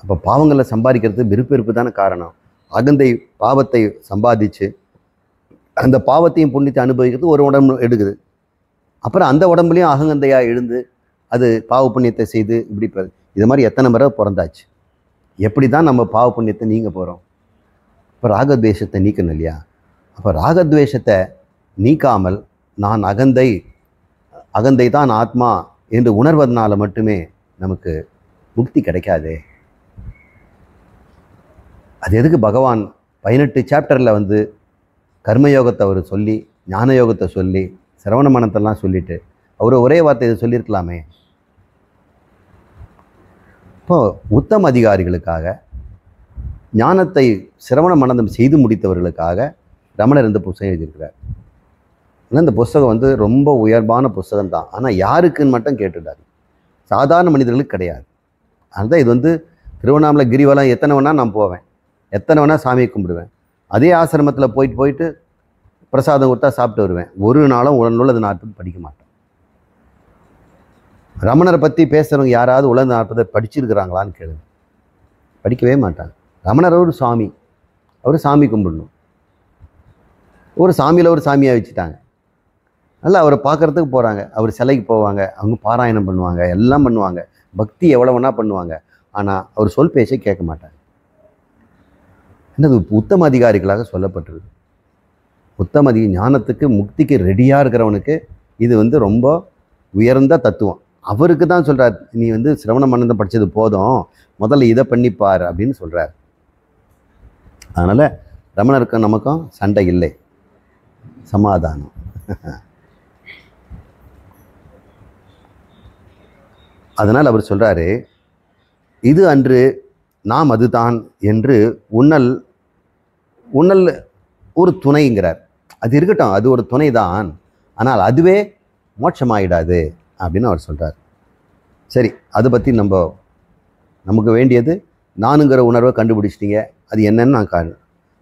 அப்போ பாவங்களை சம்பாதிக்கிறது விருப்பு வெறுப்பு தானே காரணம். அகந்தை பாவத்தை சம்பாதிச்சு அந்த பாவத்தையும் புண்ணியத்தை அனுபவிக்கிறது ஒரு உடம்பு எடுக்குது. அப்புறம் அந்த உடம்புலையும் அகங்கந்தையாக எழுந்து அது பாவ புண்ணியத்தை செய்து இப்படி இது மாதிரி எத்தனை முறை பிறந்தாச்சு. எப்படி தான் நம்ம பாவ புண்ணியத்தை நீங்க போகிறோம்? இப்போ ராகத்வேஷத்தை நீக்கணும் இல்லையா? அப்போ ராகத்வேஷத்தை நீக்காமல் நான் அகந்தை தான் ஆத்மா என்று உணர்வதனால மட்டுமே நமக்கு முக்தி கிடைக்காதே. அது எதுக்கு பகவான் 18 சாப்டரில் வந்து கர்மயோகத்தை அவர் சொல்லி, ஞான யோகத்தை சொல்லி, சிரவண மனத்தெல்லாம் சொல்லிட்டு அவர் ஒரே வார்த்தை இதை சொல்லியிருக்கலாமே. இப்போது உத்தம அதிகாரிகளுக்காக, ஞானத்தை சிரவண மனதம் செய்து முடித்தவர்களுக்காக ரமணர் இந்த புத்தகம் எழுதியிருக்கிறார். ஆனால் இந்த புஸ்தகம் வந்து ரொம்ப உயர்வான புஸ்தகம் தான். ஆனால் யாருக்குன்னு மட்டும் கேட்டுட்டார், சாதாரண மனிதர்களுக்கு கிடையாது. அதுதான் இது வந்து திருவண்ணாமலை கிரிவலம் எத்தனை வேணால் நான் போவேன், எத்தனை வேணால் சாமியை கும்பிடுவேன், அதே ஆசிரமத்தில் போயிட்டு பிரசாதம் கொடுத்தா சாப்பிட்டு வருவேன். ஒரு நாளும் உலக நாற்பது படிக்க மாட்டேன். ரமணரை பற்றி பேசுகிறவங்க யாராவது உலக நாற்பதை படிச்சிருக்கிறாங்களான்னு கேளுங்க, படிக்கவே மாட்டாங்க. ரமணர் ஒரு சாமி, அவர் சாமி கும்பிடணும், ஒரு சாமியில் ஒரு சாமியாக வச்சுட்டாங்க. நல்லா அவரை பார்க்குறதுக்கு போகிறாங்க, அவர் சிலைக்கு போவாங்க, அவங்க பாராயணம் பண்ணுவாங்க, எல்லாம் பண்ணுவாங்க, பக்தி எவ்வளோ வேணால் பண்ணுவாங்க. ஆனால் அவர் சொல் பேச்சை கேட்க மாட்டாங்க. என்னது உத்தம அதிகாரிகளாக சொல்லப்பட்டிருக்கு. ஞானத்துக்கு முக்திக்கு ரெடியாக இருக்கிறவனுக்கு இது வந்து ரொம்ப உயர்ந்த தத்துவம். அவருக்கு தான் சொல்கிறார், நீ வந்து சிரவண மனதம் படித்தது போதும், முதல்ல இதை பண்ணிப்பார் அப்படின்னு சொல்கிறார். அதனால் ரமணருக்கும் நமக்கும் சண்டை இல்லை, சமாதானம். அதனால் அவர் சொல்கிறாரு, இது அன்று நாம் அதுதான் என்று உன்னல் ஒரு துணைங்கிறார். அது இருக்கட்டும், அது ஒரு துணை தான், ஆனால் அதுவே மோட்சமாயிடாது அப்படின்னு அவர் சொல்கிறார். சரி, அதை பற்றி நமக்கு வேண்டியது நானுங்கிற உணர்வை கண்டுபிடிச்சிட்டிங்க, அது என்னன்னு நான்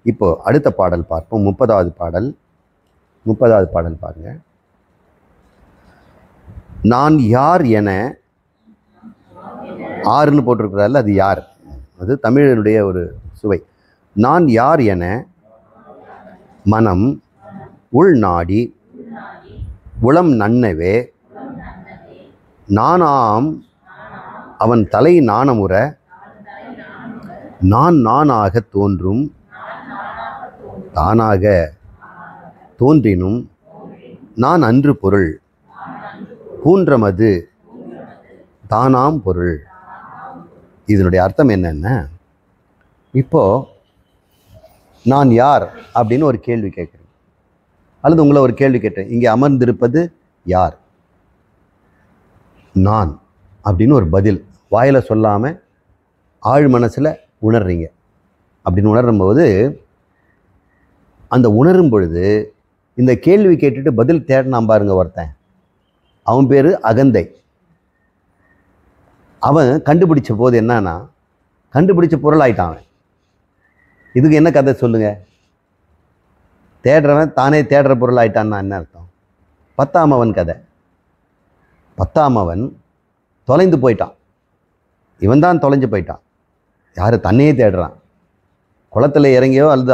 இப்போது அடுத்த பாடல் பார்ப்போம். 30வது பாடல் பாருங்கள். நான் யார் என, ஆறுன்னு போட்டிருக்கிறார்கள், அது யார், அது தமிழனுடைய ஒரு சுவை. நான் யார் என மனம் உள்நாடி உளம் நன்னவே நானாம் அவன் தலை நாணமுற நானாக தோன்றும் தானாக தோன்றினும் நான் அன்று பொருள் பூன்றமது தானாம் பொருள். இதனுடைய அர்த்தம் என்னென்ன? இப்போது நான் யார் அப்படின்னு ஒரு கேள்வி கேட்குறேன், அல்லது உங்களை ஒரு கேள்வி கேட்டேன், இங்கே அமர்ந்திருப்பது யார்? நான் அப்படின்னு ஒரு பதில் வாயில் சொல்லாமல் ஆழ் மனசில் உணர்றீங்க. அப்படின்னு உணரும்போது அந்த உணரும் பொழுது இந்த கேள்வி கேட்டுட்டு பதில் தேடினான் பாருங்க ஒருத்தன், அவன் பேர் அகந்தை. அவன் கண்டுபிடிச்ச போது என்னன்னா, கண்டுபிடிச்ச பொருள் ஆயிட்டான் அவன். இதுக்கு என்ன கதை சொல்லுங்க? தேடுறவன் தானே தேடுற பொருள் ஆயிட்டான்னா என்ன அர்த்தம்? 10ஆம் அவன் கதை. 10ஆம் அவன் தொலைந்து போயிட்டான். இவன் தான் தொலைஞ்சு போயிட்டான். யார்? தன்னையே தேடுறான். குளத்தில் இறங்கியோ அல்லது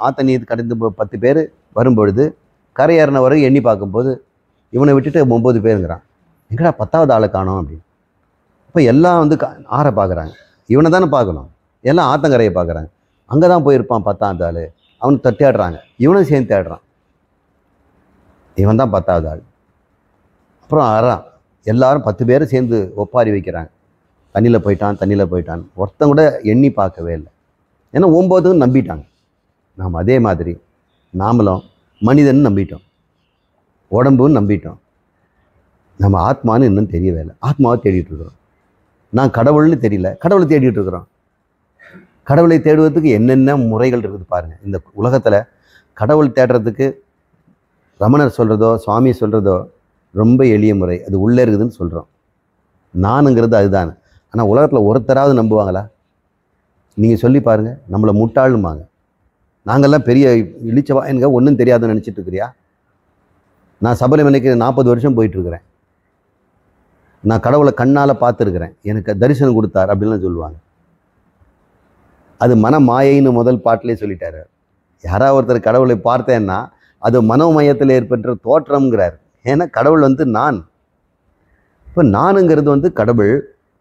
ஆத்த நீர் கடந்து 10 பேர் வரும்பொழுது கரையேறின வரைக்கும் எண்ணி பார்க்கும்போது இவனை விட்டுட்டு 9 பேருங்கிறான். எங்கடா 10ஆவது ஆளை காணோம் அப்படின்னு. இப்போ எல்லாம் வந்து ஆற பார்க்குறாங்க. இவனை தானே பார்க்கணும். எல்லாம் ஆத்தங்கரையை பார்க்குறாங்க. அங்கே தான் போயிருப்பான் 10ஆவது ஆள். அவனை தேடுறாங்க. இவனும் சேர்ந்து தேடுறான். இவன் தான் 10ஆவது ஆள். அப்புறம் ஆறான். எல்லாரும் 10 பேர் சேர்ந்து ஒப்பாரி வைக்கிறாங்க. தண்ணியில் போயிட்டான், தண்ணியில் போயிட்டான். ஒருத்தன் கூட எண்ணி பார்க்கவே இல்லை. ஏன்னா 9 நம்பிட்டாங்க. நாம் அதே மாதிரி நாமளும் மனிதன் நம்பிட்டோம், உடம்புன்னு நம்பிட்டோம். நம்ம ஆத்மான்னு இன்னும் தெரியவே இல்லை. ஆத்மாவை தேடிட்டு இருக்கிறோம். நான் கடவுள்னு தெரியல, கடவுளை தேடிட்டு இருக்கிறோம். கடவுளை தேடுவதற்கு என்னென்ன முறைகள் இருக்குது பாருங்கள். இந்த உலகத்தில் கடவுள் தேடுறதுக்கு ரமணர் சொல்கிறதோ சுவாமி சொல்கிறதோ ரொம்ப எளிய முறை. அது உள்ளே இருக்குதுன்னு சொல்கிறோம். நானுங்கிறது அதுதான். ஆனால் உலகத்தில் ஒருத்தராவது நம்புவாங்களா? நீங்கள் சொல்லி பாருங்கள். நம்மளை முட்டாளுமாங்க. நாங்கள்லாம் பெரிய இழிச்சவா எனக்கு ஒன்றும் தெரியாதுன்னு நினச்சிட்டு இருக்கிறியா? நான் சபரிமலைக்கு 40 வருஷம் போயிட்டுருக்கிறேன். நான் கடவுளை கண்ணால் பார்த்துருக்குறேன். எனக்கு தரிசனம் கொடுத்தார் அப்படின்லாம் சொல்லுவாங்க. அது மன மாயைன்னு முதல் பாட்டிலே சொல்லிட்டாரு. யாராவது ஒருத்தர் கடவுளை பார்த்தேன்னா அது மனோமயத்தில் ஏற்பட்ட தோற்றம்ங்கிறார். ஏன்னா கடவுள் வந்து நான். இப்போ நானுங்கிறது வந்து கடவுள்.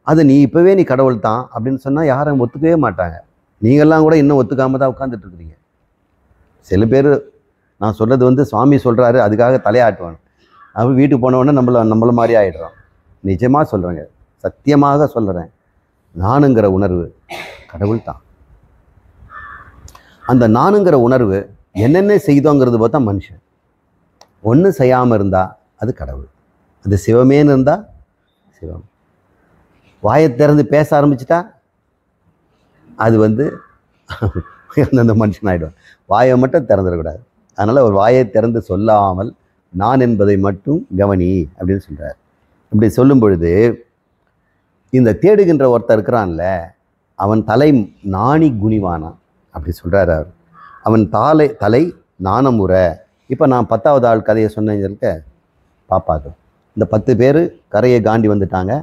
அது நீ இப்போவே நீ கடவுள் தான் அப்படின்னு சொன்னால் யாரும் ஒத்துக்கவே மாட்டாங்க. நீங்கள்லாம் கூட இன்னும் ஒத்துக்காமல் தான் உட்காந்துட்டு இருக்கிறீங்க. சில பேர் நான் சொல்கிறது வந்து சுவாமி சொல்கிறாரு அதுக்காக தலையாட்டுவாங்க. அப்படி வீட்டுக்கு போனவுடனே நம்மள மாதிரி ஆகிடுறோம். நிஜமாக சொல்கிறேங்க, சத்தியமாக சொல்கிறேன். நானுங்கிற உணர்வு கடவுள் தான். அந்த நானுங்கிற உணர்வு என்னென்ன செய்தோங்கிறது பார்த்தா மனுஷன். ஒன்றும் செய்யாமல் இருந்தால் அது கடவுள். அது சிவமேன்னு இருந்தால் சிவம். வாயை திறந்து பேச ஆரம்பிச்சிட்டா அது வந்து அந்த மனுஷன் ஆகிடுவான். வாயை மட்டும் திறந்துடக்கூடாது. அதனால் ஒரு வாயை திறந்து சொல்லாமல் நான் என்பதை மட்டும் கவனி அப்படின்னு சொல்கிறார். இப்படி சொல்லும் பொழுது இந்த தேடுகின்ற ஒருத்தர் இருக்கிறான்ல, அவன் தலை நாணி குணிவானான் அப்படி சொல்கிறார் அவர். அவன் தலை நாணமுற. இப்போ நான் 10ஆவது ஆள் கதையை சொன்னேங்க பாப்பாக்கு. இந்த 10 பேர் கரையை காண்டி வந்துட்டாங்க.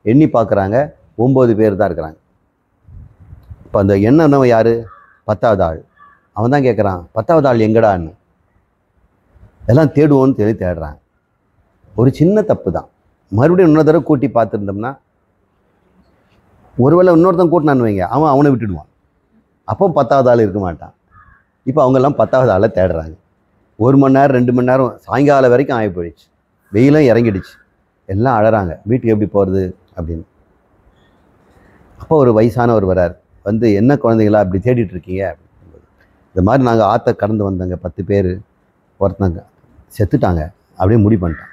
எண்ணி பார்க்குறாங்க, 9 பேர் தான் இருக்கிறாங்க. இப்போ அந்த எண்ணம் யார்? 10ஆவது ஆள். அவன் தான் கேட்குறான், 10ஆவது ஆள் எங்கடான்னு. எல்லாம் தேடுவோன்னு தேடுறாங்க. ஒரு சின்ன தப்பு தான். மறுபடியும் இன்னொரு தடவை கூட்டி பார்த்துருந்தோம்னா, ஒருவேளை இன்னொருத்தன் கூட்டினான்னு வைங்க, அவனை விட்டுடுவான். அப்போ 10ஆவது ஆள் இருக்க மாட்டான். இப்போ அவங்கெல்லாம் 10ஆவது ஆளை தேடுறாங்க. 1 மணி நேரம் 2 மணி நேரம் சாயங்காலம் வரைக்கும் ஆகி போயிடுச்சு. வெயிலும் இறங்கிடுச்சு. எல்லாம் அழறாங்க, வீட்டுக்கு எப்படி போகிறது அப்படின்னு. அப்போ ஒரு வயசானவர் வரார். வந்து என்ன குழந்தைங்களா அப்படி தேடிட்டு இருக்கீங்க அப்படிங்கும்போது, இந்த மாதிரி நாங்கள் ஆற்ற கடந்து வந்தங்க 10 பேர். ஒருத்தங்க செத்துட்டாங்க அப்படியே முடிவு பண்ணிட்டான்.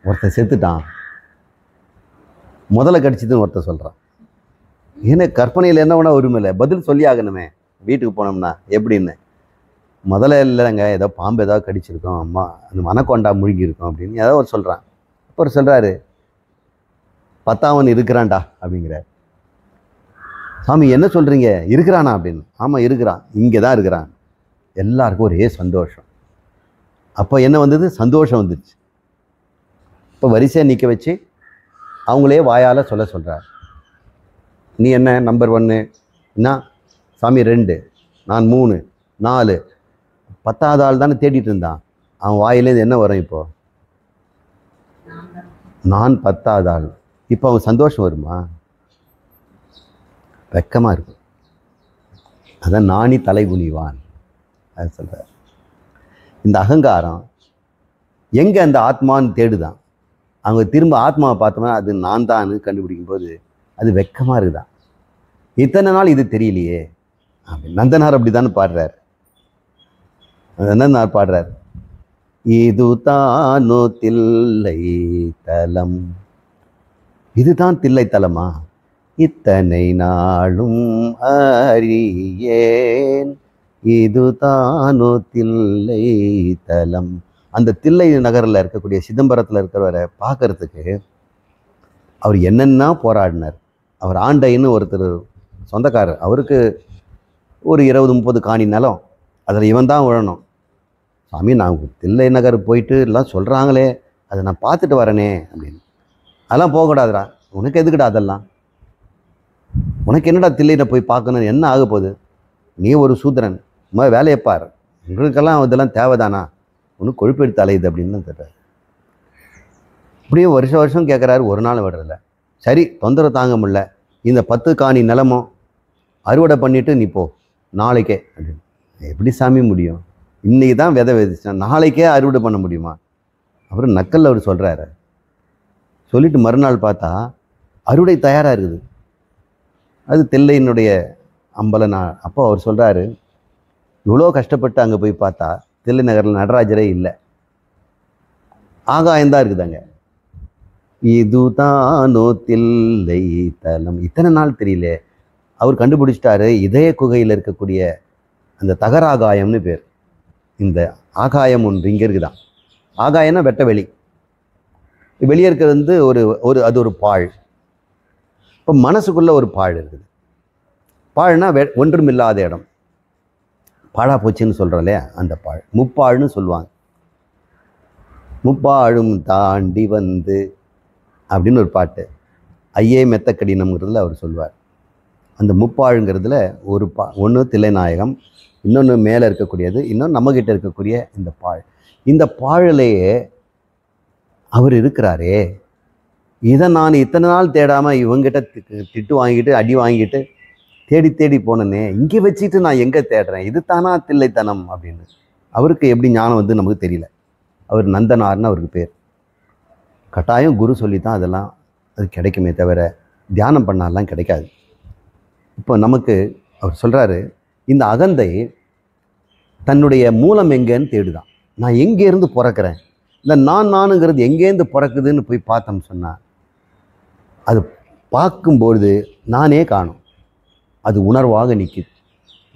ஒருத்தன் செத்துட்டான், முதல்ல கடிச்சிதுன்னு ஒருத்தன் சொல்கிறான். ஏன்னா கற்பனையில் என்ன வேணால் உரிமை இல்லை, பதில் சொல்லி ஆகணுமே வீட்டுக்கு போனோம்னா எப்படின்னு. முதல்ல இல்லைங்க, ஏதோ பாம்பு ஏதாவது கடிச்சிருக்கோம், அம்மா அந்த மனக்கொண்டா முழுகி இருக்கும் அப்படின்னு ஏதோ ஒரு சொல்கிறான். அப்போ ஒரு சொல்கிறாரு, 10ஆவன் இருக்கிறான்டா அப்படிங்கிறார். சாமி என்ன சொல்கிறீங்க, இருக்கிறானா அப்படின்னு. ஆமாம் இருக்கிறான், இங்கே தான் இருக்கிறான். எல்லாருக்கும் ஒரே சந்தோஷம். அப்போ என்ன வந்தது? சந்தோஷம் வந்துடுச்சு. இப்போ வரிசையாக நிற்க வச்சு அவங்களே வாயால் சொல்கிறார். நீ என்ன நம்பர் 1, என்ன சாமி 2, நான் 3, 4. 10ஆவது ஆள் தானே தேடிட்டு இருந்தான். அவன் வாயிலேருந்து என்ன வரும்? இப்போது நான் 10ஆவது ஆள். இப்போ அவன் சந்தோஷம் வருமா? வெக்கமாக இருக்கும். அதான் நாணி தலை குனிவான் அது சொல்கிறார். இந்த அகங்காரம் எங்கே அந்த ஆத்மான்னு தேடுதான். அவங்க திரும்ப ஆத்மாவை பார்த்தோம்னா அது நான் தான் கண்டுபிடிக்கும் போது அது வெக்கமாக இருக்குதான். இத்தனை நாள் இது தெரியலையே அப்படி. நந்தனார் அப்படி தானே பாடுறார். நந்தனார் பாடுறார், இது தானோ தில்லை தலம். இதுதான் தில்லை தலமா? இத்தனை நாளும் அறியேன் இது தானோ தில்லை தலம். அந்த தில்லை நகரில் இருக்கக்கூடிய சிதம்பரத்தில் இருக்கிறவரை பார்க்கறதுக்கு அவர் என்னென்னா போராடினார். அவர் ஆண்டைன்னு ஒருத்தர் சொந்தக்காரர், அவருக்கு ஒரு 20-30 காணி நிலம், அதில் இவன் தான் விழணும். சாமி நான் தில்லை நகர் போயிட்டு எல்லாம் சொல்கிறாங்களே, அதை நான் பார்த்துட்டு வரேனே அப்படின்னு. அதெல்லாம் போகக்கூடாதுடா, உனக்கு எதுக்குடா அதெல்லாம், உனக்கு என்னடா தில்லையில் போய் பார்க்கணும், என்ன ஆக போகுது, நீ ஒரு சூத்திரன், வேலையப்பார், உங்களுக்கெல்லாம் இதெல்லாம் தேவைதானா, ஒன்று கொழுப்பெடுத்து அலையுது அப்படின்னு தான் கேட்டார். இப்படியே வருஷம் கேட்குறாரு, ஒரு நாள் விடுறதில்ல. சரி தொந்தரவு தாங்க முடியல, இந்த 10 காணி நிலமும் அறுவடை பண்ணிவிட்டு நீ போ நாளைக்கே அப்படின்னு. எப்படி சாமி முடியும், இன்றைக்கி தான் விதை விதைச்சேன், நாளைக்கே அறுவடை பண்ண முடியுமா? அப்புறம் நக்கல் அவர் சொல்கிறாரு. சொல்லிவிட்டு மறுநாள் பார்த்தா அறுவடை தயாராக இருக்குது. அது தில்லையினுடைய அம்பல நாள். அப்போ அவர் சொல்கிறாரு, இவ்வளோ கஷ்டப்பட்டு அங்கே போய் பார்த்தா தில்லை நகரில் நடராஜரே இல்லை, ஆகாயம்தான் இருக்குது அங்கே. இதுதானோ தில்லை தலம். இத்தனை நாள் தெரியல. அவர் கண்டுபிடிச்சிட்டாரு, இதய குகையில் இருக்கக்கூடிய அந்த தகராகாயம்னு பேர். இந்த ஆகாயம் ஒன்று இங்கே இருக்குதான். ஆகாயம்னா வெட்ட வெளி, வெளியே இருக்கிறது வந்து அது ஒரு பாழ். இப்போ மனசுக்குள்ளே ஒரு பாழ் இருக்குது. பாழ்னா ஒன்றுமில்லாத இடம், பாழா போச்சுன்னு சொல்கிறோம் இல்லையா, அந்த பாழ் முப்பாழ்னு சொல்லுவாங்க. முப்பாழும் தாண்டி வந்து அப்படின்னு ஒரு பாட்டு ஐயே மெத்த கடினம்ங்கிறதுல அவர் சொல்வார். அந்த முப்பாழுங்கிறதுல ஒன்று தில்லைநாயகம், இன்னொன்று மேலே இருக்கக்கூடியது, இன்னொன்று நம்மக்கிட்ட இருக்கக்கூடிய இந்த பாழ். இந்த பாழிலேயே அவர் இருக்கிறாரே, இதை நான் இத்தனை நாள் தேடாமல் இவங்கிட்ட திட்டு வாங்கிட்டு அடி வாங்கிட்டு தேடி போனேனே, இங்கே வச்சுட்டு நான் எங்கே தேடுறேன், இது தானா தில்லைத்தனம் அப்படின்னு. அவருக்கு எப்படி ஞானம் வந்து நமக்கு தெரியல. அவர் நந்தனார்னு அவருக்கு பேர். கட்டாயம் குரு சொல்லித்தான் அதெல்லாம் அது கிடைக்குமே தவிர தியானம் பண்ணாலாம் கிடைக்காது. இப்போ நமக்கு அவர் சொல்கிறாரு, இந்த அகந்தை தன்னுடைய மூலம் எங்கேன்னு தேடுதான். நான் எங்கேருந்து பிறக்கிறேன், இந்த நானுங்கிறது எங்கேருந்து பிறக்குதுன்னு போய் பார்த்தோம்னு சொன்னால், அது பார்க்கும்பொழுது நானே காணும், அது உணர்வாக நிற்கிது.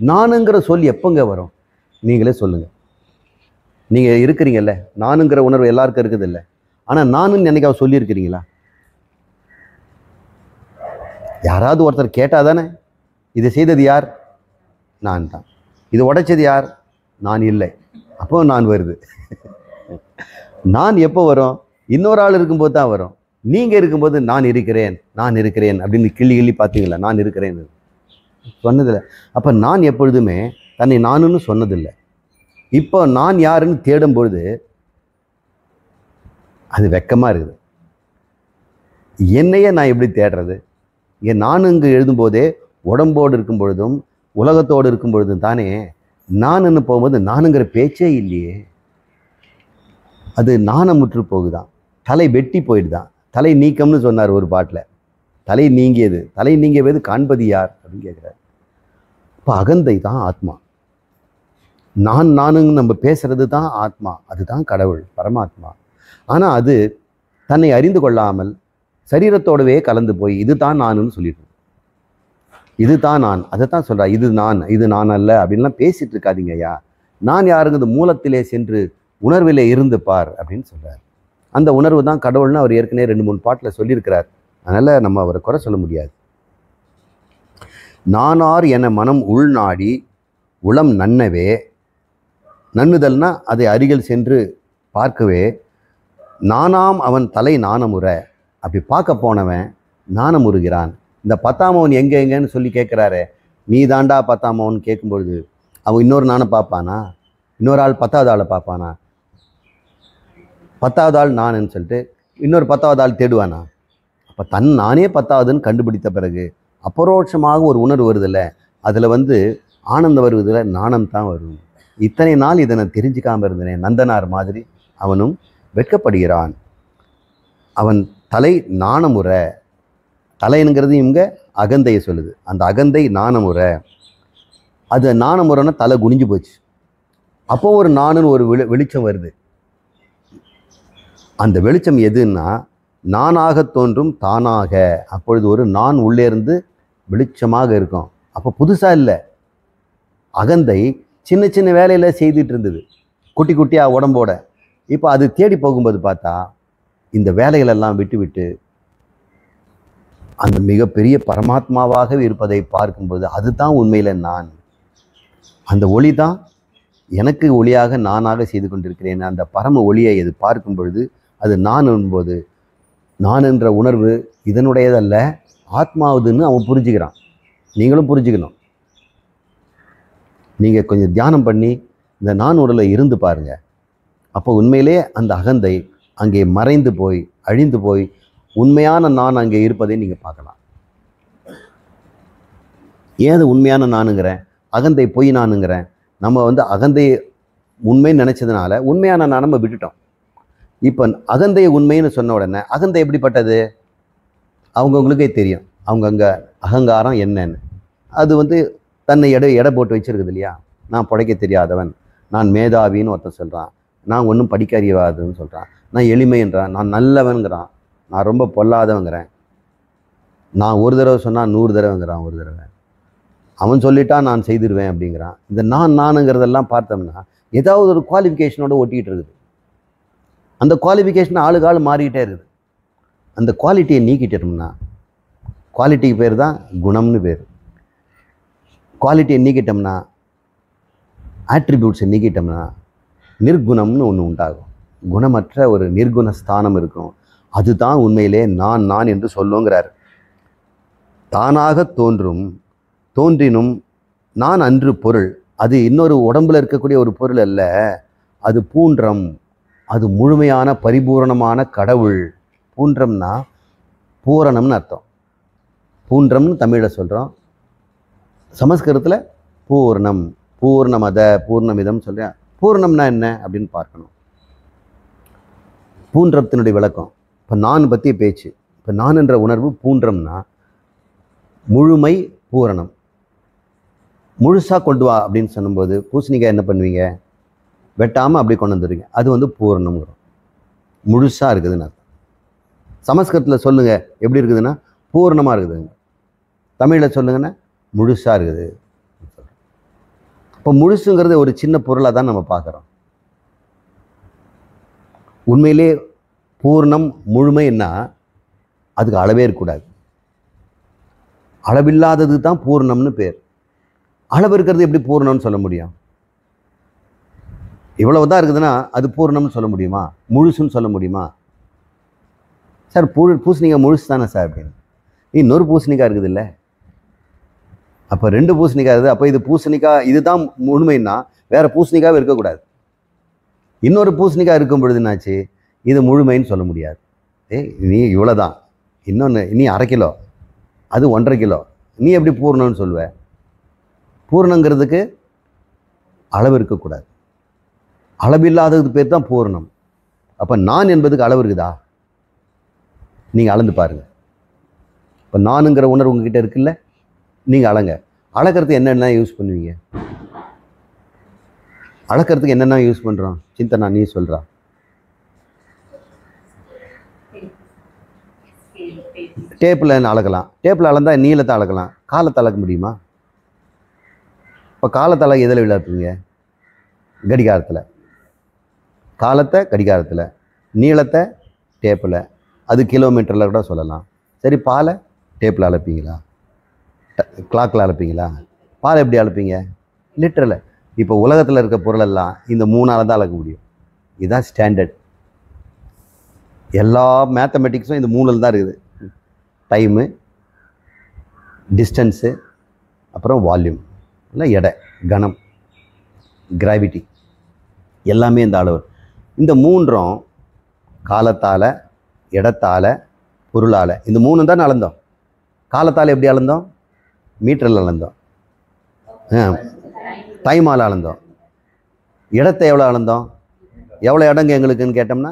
நானுங்கிற சொல் எப்போங்க வரும், நீங்களே சொல்லுங்கள். நீங்கள் இருக்கிறீங்கல்ல, நானுங்கிற உணர்வு எல்லாருக்கும் இருக்குது இல்லை, ஆனால் நானுன்னு என்னைக்காவது சொல்லியிருக்கிறீங்களா? யாராவது ஒருத்தர் கேட்டால் தானே, இதை செய்தது யார், நான் தான், இது உடைச்சது யார், நான் இல்லை, அப்போ நான் வருது. நான் எப்போ வரும், இன்னொரு ஆள் இருக்கும்போது தான் வரும். நீங்கள் இருக்கும்போது நான் இருக்கிறேன் அப்படின்னு கிள்ளி பார்த்தீங்களா, நான் இருக்கிறேன் சொன்னதில்லை. அப்போ நான் எப்பொழுதுமே தன்னை நானுன்னு சொன்னதில்லை. இப்போ நான் யாருன்னு தேடும் பொழுது அது வெக்கமாக இருக்குது. என்னையே நான் எப்படி தேடுறது? இங்கே நானுங்க எழுதும்போதே உடம்போடு இருக்கும் பொழுதும் உலகத்தோடு இருக்கும் பொழுதும் தானே நானுன்னு போகும்போது நானுங்கிற பேச்சே இல்லையே. அது நாணமுற்று போகுதான், தலை வெட்டி போயிடுதான். தலை நீக்கம்னு சொன்னார் ஒரு பாட்டில். தலை நீங்கியது, தலை நீங்கியது காண்பது யார் அப்படின்னு கேட்குறாரு. இப்போ அகந்தை தான் ஆத்மா. நானுங்க நம்ம பேசுறது தான் ஆத்மா, அதுதான் கடவுள் பரமாத்மா. ஆனால் அது தன்னை அறிந்து கொள்ளாமல் சரீரத்தோடவே கலந்து போய் இது தான் நானுன்னு சொல்லிட்டு, இது தான் நான், அதை தான் சொல்கிறா, இது நான் அல்ல அப்படின்லாம் பேசிகிட்டு இருக்காதீங்க ஐயா. நான் யாருங்கிறது மூலத்திலே சென்று உணர்விலே இருந்து பார் அப்படின்னு சொல்கிறார். அந்த உணர்வு தான் கடவுள்னு அவர் ஏற்கனவே 2-3 பாட்டில் சொல்லியிருக்கிறார். அதனால் நம்ம அவரை குறை சொல்ல முடியாது. நானார் என மனம் உள்நாடி உளம் நன்னவே, நன்னுதல்னா அதை அருகில் சென்று பார்க்கவே, நானாம் அவன் தலை நாணமுற, அப்படி பார்க்க போனவன் நாணமுறுகிறான். இந்த 10ஆமவன் எங்கேன்னு சொல்லி கேட்குறாரு, நீ தாண்டா 10ஆமவன் கேட்கும்பொழுது அவன் இன்னொரு நானை பார்ப்பானா, இன்னொரு ஆள் 10வது ஆளை பார்ப்பானா? 10வது ஆள் நானுன்னு சொல்லிட்டு இன்னொரு 10வது ஆள் தேடுவானா? அப்போ நானே 10வதுன்னு கண்டுபிடித்த பிறகு அபரோட்சமாக ஒரு உணர்வு வருதில்ல, அதில் ஆனந்தம் வருவதில்லை, நாணம் தான் வரும். இத்தனை நாள் இதை நான் தெரிஞ்சுக்காமல் இருந்தேன். நந்தனார் மாதிரி அவனும் வெட்கப்படுகிறான். அவன் தலை நாணமுற, தலைங்கிறது இவங்க அகந்தையை சொல்லுது. அந்த அகந்தை நாணமுற, அது நாணமுறைன்னா தலை குனிஞ்சு போச்சு. அப்போ ஒரு நானுன்னு ஒரு வெளிச்சம் வருது. அந்த வெளிச்சம் எதுன்னா நானாக தோன்றும் தானாக. அப்பொழுது ஒரு நான் உள்ளே இருந்து வெளிச்சமாக இருக்கும். அப்போ புதுசாக இல்லை, அகந்தை சின்ன சின்ன வேலையில் செய்துட்டு இருந்தது, குட்டி குட்டியாக உடம்போட. இப்போ அது தேடி போகும்போது பார்த்தா இந்த வேலைகளெல்லாம் விட்டு விட்டு அந்த மிகப்பெரிய பரமாத்மாவாகவே இருப்பதை பார்க்கும்போது அதுதான் உண்மையில் நான். அந்த ஒளி தான் எனக்கு ஒளியாக நானாக செய்து கொண்டிருக்கிறேன். அந்த பரம ஒளியை இது பார்க்கும் பொழுது அது நான் என்பது, நான் என்ற உணர்வு இதனுடையதல்ல, ஆத்மாவுதுன்னு அவன் புரிஞ்சுக்கிறான். நீங்களும் புரிஞ்சுக்கணும். நீங்கள் கொஞ்சம் தியானம் பண்ணி இந்த நான் உடலை இருந்து பாருங்கள். அப்போ உண்மையிலே அந்த அகந்தை அங்கே மறைந்து போய் அழிந்து போய் உண்மையான நான் அங்கே இருப்பதை நீங்கள் பார்க்கலாம். ஏன் அது உண்மையான நானுங்கிறேன், அகந்தை பொய் நானுங்கிறேன்? நம்ம அகந்தையை உண்மைன்னு நினச்சதுனால உண்மையான நான் நம்ம விட்டுட்டோம். இப்போ அகந்தையை உண்மைன்னு சொன்ன உடனே அகந்தை எப்படிப்பட்டது அவங்கவுங்களுக்கே தெரியும். அவங்கங்க அகங்காரம் என்னன்னு அது தன்னை எடை போட்டு வச்சிருக்குது இல்லையா. நான் பிழைக்க தெரியாதவன், நான் மேதாவின்னு ஒருத்தன் சொல்கிறான், நான் ஒன்றும் படிக்க அறியாதுன்னு சொல்கிறான், நான் எளிமைன்றான், நான் நல்லவன்கிறான், நான் ரொம்ப பொல்லாதவங்கிறேன், நான் ஒரு தடவை சொன்னால் 100 தடவைங்கிறான், ஒரு தடவை அவன் சொல்லிட்டான் நான் செய்திருவேன் அப்படிங்கிறான். இந்த நானுங்கிறதெல்லாம் பார்த்தோம்னா ஏதாவது ஒரு குவாலிஃபிகேஷனோட ஒட்டிக்கிட்டு இருக்குது. அந்த குவாலிஃபிகேஷன் ஆளுக்கு ஆள் மாறிக்கிட்டே இருக்குது. அந்த குவாலிட்டியை நீக்கிட்டோம்னா, குவாலிட்டிக்கு பேர் தான் குணம்னு பேர். குவாலிட்டியை நீக்கிட்டோம்னா, ஆட்ரிபியூட்ஸை நீக்கிட்டோம்னா நிர்குணம்னு ஒன்று உண்டாகும். குணமற்ற ஒரு நிர்குண ஸ்தானம் இருக்கும். அதுதான் உண்மையிலே நான் என்று சொல்லுங்கிறார். தானாக தோன்றினும் நான் அன்று பொருள். அது இன்னொரு உடம்புல இருக்கக்கூடிய ஒரு பொருள் அல்ல, அது பூன்றம், அது முழுமையான பரிபூரணமான கடவுள். பூன்றம்னா பூரணம்னு அர்த்தம். பூன்றம்னு தமிழில் சொல்கிறோம், சமஸ்கிருதத்தில் பூர்ணம், பூர்ணமத பூர்ணமிதம் சொல்கிறேன். பூர்ணம்னா என்ன அப்படின்னு பார்க்கணும். பூன்றத்தினுடைய விளக்கம். இப்போ நான் பற்றிய பேச்சு. இப்போ நான் என்ற உணர்வு பூன்றம்னா முழுமை, பூரணம். முழுசாக கொண்டு வா அப்படின்னு சொல்லும்போது பூசணிக்காய் என்ன பண்ணுவீங்க, வெட்டாமல் அப்படி கொண்டு வந்துடுவீங்க. அது பூரணம்ங்கிறோம், முழுசாக இருக்குதுன்னு அர்த்தம். சமஸ்கிருதத்தில் சொல்லுங்கள் எப்படி இருக்குதுன்னா பூர்ணமாக இருக்குதுங்க. தமிழில் சொல்லுங்கன்னா முழுசாக இருக்குது. இப்போ முழுசுங்கிறது ஒரு சின்ன பொருளாக தான் நம்ம பார்க்குறோம். உண்மையிலே பூர்ணம் முழுமைன்னா அதுக்கு அளவே இருக்கக்கூடாது. அளவில்லாதது தான் பூர்ணம்னு பேர். அளவு இருக்கிறது எப்படி பூர்ணம்னு சொல்ல முடியும்? இவ்வளவு தான் இருக்குதுன்னா அது பூர்ணம்னு சொல்ல முடியுமா? முழுசுன்னு சொல்ல முடியுமா? சார் பூசணிக்காய் முழுசு தானே சார் அப்படின்னு. இன்னொரு பூசணிக்காய் இருக்குது இல்லை, அப்போ 2 பூசணிக்காய் இருக்குது. அப்போ இது பூசணிக்காய் இதுதான் முழுமைன்னா வேறு பூசணிக்காவே இருக்கக்கூடாது. இன்னொரு பூசணிக்காய் இருக்கும் பொழுது என்னாச்சு, இது முழுமைன்னு சொல்ல முடியாது. நீ இவ்வளோதான், இன்னொன்று நீ 1/2 கிலோ, அது 1.5 கிலோ, நீ எப்படி பூர்ணம்னு சொல்லுவ? பூர்ணங்கிறதுக்கு அளவு இருக்கக்கூடாது. அளவில்லாதது பேர் தான் பூர்ணம். அப்போ நான் என்பதுக்கு அளவு இருக்குதா? நீங்கள் அளந்து பாருங்கள். இப்போ நானுங்கிற உணர்வு உங்ககிட்ட இருக்குல்ல, நீங்கள் அளங்க. அளக்கிறதுக்கு என்னென்ன யூஸ் பண்ணுவீங்க? அளக்கிறதுக்கு என்னென்ன யூஸ் பண்ணுறோம்? சிந்தனா நீ சொல்கிறா. டேப்பில் அளக்கலாம். டேப்பில் அளந்தால் நீளத்தை அளக்கலாம், காலத்தை அளக்க முடியுமா? இப்போ காலத்தை அளக்க எதில் விளையாடுறீங்க? கடிகாரத்தில். காலத்தை கடிகாரத்தில், நீளத்தை டேப்பில், அது கிலோமீட்டரில் கூட சொல்லலாம். சரி, பாலை டேப்பில் அளப்பீங்களா? கிளாக்கில் அளப்பீங்களா? பால் எப்படி அளப்பீங்க? லிட்டரில். இப்போ உலகத்தில் இருக்க பொருளெல்லாம் இந்த 3ஆல் தான் அளக்க முடியும். இதுதான் ஸ்டாண்டர்ட். எல்லா மேத்தமெட்டிக்ஸும் இந்த 3 தான் இருக்குது. டைமு, டிஸ்டன்ஸு, அப்புறம் வால்யூம், இல்லை எடை, கணம், கிராவிட்டி, எல்லாமே இந்த அளவு. இந்த 3ம் காலத்தால், இடத்தால், பொருளால், இந்த 3 தான் அளந்தோம். காலத்தால் எப்படி அளந்தோம்? மீட்டரில் அளந்தோம். டைமால் அளந்தோம். இடத்தை எவ்வளோ அளந்தோம்? எவ்வளோ இடங்க எங்களுக்குன்னு கேட்டோம்னா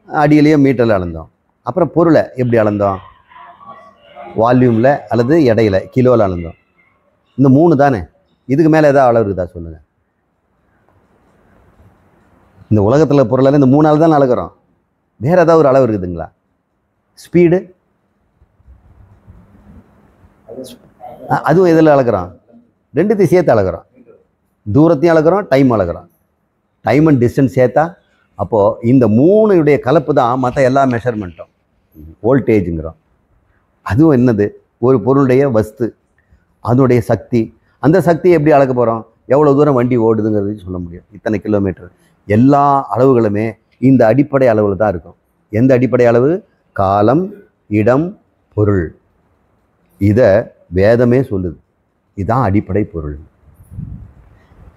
அடியிலேயே மீட்டரில் அளந்தோம். அப்புறம் பொருளை எப்படி அளந்தோம்? வால்யூமில் அல்லது எடையில், கிலோவில் அளந்தோம். இந்த 3 தானே. இதுக்கு மேலே ஏதாவது அளவு இருக்குதா சொல்லுங்கள்? இந்த உலகத்தில் பொருளால் இந்த 3ஆல் தான் அளக்கிறோம். வேறு ஏதாவது ஒரு அளவு இருக்குதுங்களா? ஸ்பீடு அதுவும் எதில் அளக்குறான்? ரெண்டுத்தையும் சேர்த்து அளக்குறான். தூரத்தையும் அளக்குறோம், டைம் அளக்குறோம். டைம் அண்ட் டிஸ்டன்ஸ் சேர்த்தா அப்போது இந்த 3 கலப்பு தான் மற்ற எல்லா மெஷர்மெண்ட்டும். வோல்டேஜுங்கிறோம். அதுவும் என்னது? ஒரு பொருளுடைய வஸ்து, அதனுடைய சக்தி. அந்த சக்தியை எப்படி அளக்க போகிறோம்? எவ்வளோ தூரம் வண்டி ஓடுதுங்கிறது சொல்ல முடியும். இத்தனை கிலோமீட்டர். எல்லா அளவுகளுமே இந்த அடிப்படை அளவில் தான் இருக்கும். எந்த அடிப்படை அளவு? காலம், இடம், பொருள். இதை வேதமே சொல்லுது. இதுதான் அடிப்படை பொருள்.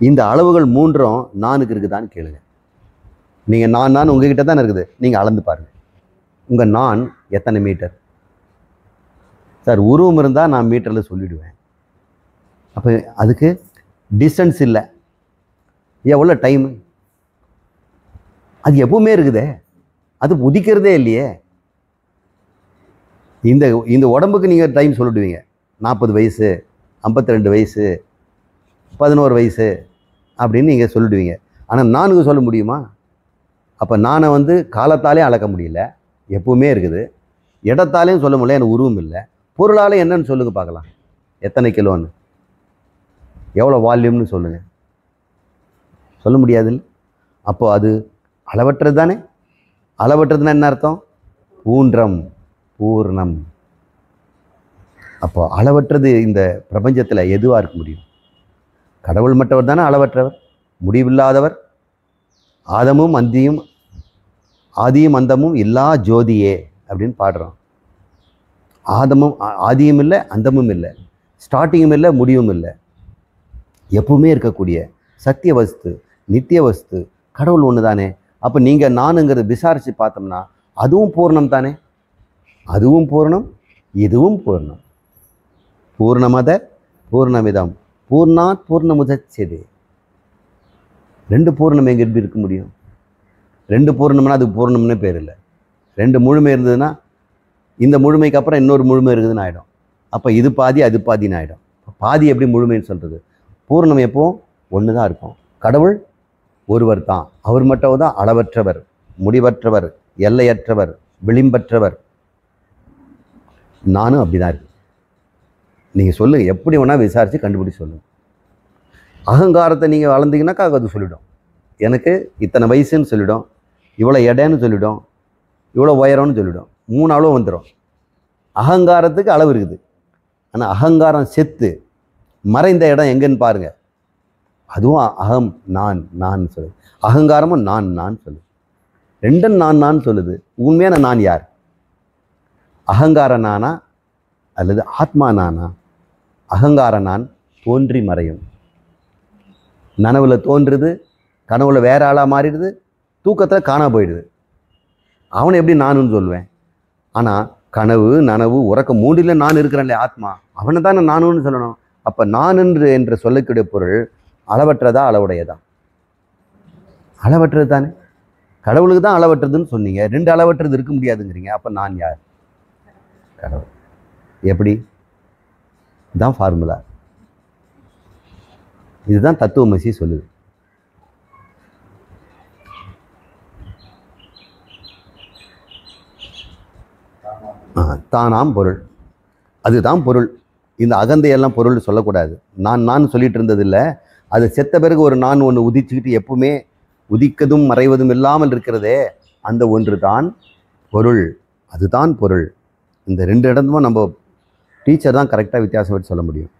இந்த அளவுகள் 3ம் நானுக்கு இருக்குதான்னு கேளுங்க. நீங்கள் நான் உங்ககிட்ட தானே இருக்குது. நீங்கள் அளந்து பாருங்கள். உங்கள் நான் எத்தனை மீட்டர்? சார் உருவம் இருந்தால் நான் மீட்டரில் சொல்லிவிடுவேன். அப்போ அதுக்கு டிஸ்டன்ஸ் இல்லை. எவ்வளோ டைமு? அது எப்பவுமே இருக்குதே, அது உதிக்கிறதே இல்லையே. இந்த உடம்புக்கு நீங்கள் டைம் சொல்லிடுவீங்க. 40 வயசு, 52 வயசு, 11 வயசு அப்படின்னு நீங்கள் சொல்லிடுவீங்க. ஆனால் நானுக்கு சொல்ல முடியுமா? அப்போ நானை காலத்தாலே அளக்க முடியல, எப்பவுமே இருக்குது. இடத்தாலேயும் சொல்ல முடியல, எனக்கு உருவம் இல்லை. பொருளால் என்னன்னு சொல்லுங்க பார்க்கலாம். எத்தனை கிலோன்னு, எவ்வளோ வால்யூம்னு சொல்லுங்கள். சொல்ல முடியாதுல்ல. அப்போ அது அளவற்றது தானே. அளவற்றதுன்னா என்ன அர்த்தம்? பூன்றம், பூர்ணம். அப்போ அளவற்றது இந்த பிரபஞ்சத்தில் எதுவாக இருக்க முடியும்? கடவுள் மற்றவர் தானே அளவற்றவர், முடிவில்லாதவர். ஆதியும் அந்தமும் இல்லா ஜோதியே அப்படின்னு பாடுறோம். ஆதியும் இல்லை, அந்தமும் இல்லை, ஸ்டார்டிங்கும் இல்லை, முடிவும் இல்லை, எப்பவுமே இருக்கக்கூடிய சத்திய வஸ்து, நித்திய வஸ்து கடவுள் ஒன்று தானே. அப்போ நீங்கள் நானுங்கிறத விசாரித்து பார்த்தோம்னா அதுவும் பூர்ணம் தானே. அதுவும் பூர்ணம், இதுவும் பூர்ணம். பூர்ணமத பூர்ணமிதம் பூர்ணாத் பூர்ணமுதச்சதே. 2 பூர்ணம் எங்கே எப்படி இருக்க முடியும்? 2 பூர்ணம்னா அதுக்கு பூர்ணம்னு பேர் இல்லை. 2 முழுமை இருந்ததுன்னா இந்த முழுமைக்கு அப்புறம் இன்னொரு முழுமை இருக்குதுன்னு ஆகிடும். அப்போ இது பாதி அது பாதின்னு ஆகிடும். பாதி எப்படி முழுமைன்னு சொல்கிறது? பூர்ணம் எப்போவும் ஒன்று தான் இருக்கும். கடவுள் ஒருவர் தான். அவர் மட்டும் தான் அளவற்றவர், முடிவற்றவர், எல்லையற்றவர், விளிம்பற்றவர். நானும் அப்படி தான் இருக்கு. நீங்கள் சொல்லுங்கள், எப்படி வேணால் விசாரித்து கண்டுபிடிச்சி சொல்லுங்கள். அகங்காரத்தை நீங்கள் வளர்ந்தீங்கன்னாக்கா அது சொல்லிடும். எனக்கு இத்தனை வயசுன்னு சொல்லிடும், இவ்வளோ எடைன்னு சொல்லிடும், இவ்வளோ உயரம்னு சொல்லிடும். 3 அளவு வந்துடும். அகங்காரத்துக்கு அளவு இருக்குது. ஆனால் அகங்காரம் செத்து மறைந்த இடம் எங்கன்னு பாருங்கள். அதுவும் அகம், நான் சொல்லுது. அகங்காரமும் நான் சொல்லுது. 2ம் நான் சொல்லுது. உண்மையான நான் யார்? அகங்கார நானா அல்லது ஆத்மா நானா? அகங்கார நான் தோன்றி மறையும். நனவுல தோன்றுது, கனவுல வேற ஆளாக மாறிடுது, தூக்கத்தில் காணா போயிடுது. அவனை எப்படி நானுன்னு சொல்லுவேன்? ஆனால் கனவு, நனவு, உறக்கம் 3ல் நான் இருக்கிறேன்ல ஆத்மா, அவனை தானே நானுன்னு சொல்லணும். அப்போ நான் என்று சொல்லக்கூடிய பொருள் அளவற்றதா அளவுடையதா? அளவற்றது தானே. கடவுளுக்கு தான் அளவற்றதுன்னு சொன்னீங்க. 2 அளவற்றது இருக்க முடியாதுங்கிறீங்க. அப்போ நான் யார்? கடவுள். எப்படி? இதுதான் ஃபார்முலா. இதுதான் தத்துவமசி சொல்லுது. தானாம் பொருள், அதுதான் பொருள். இந்த அகந்தையெல்லாம் பொருள் சொல்லக்கூடாது. நான் சொல்லிட்டு இருந்ததில்லை. அது செத்த பிறகு ஒரு நான் ஒன்று உதிச்சுக்கிட்டு எப்பவுமே உதிக்கதும் மறைவதும் இல்லாமல் இருக்கிறதே, அந்த ஒன்று தான் பொருள். அதுதான் பொருள். இந்த 2 இடமும் நம்ம டீச்சர் தான் கரெக்டாக வித்தியாசம் வச்சு சொல்ல முடியும்.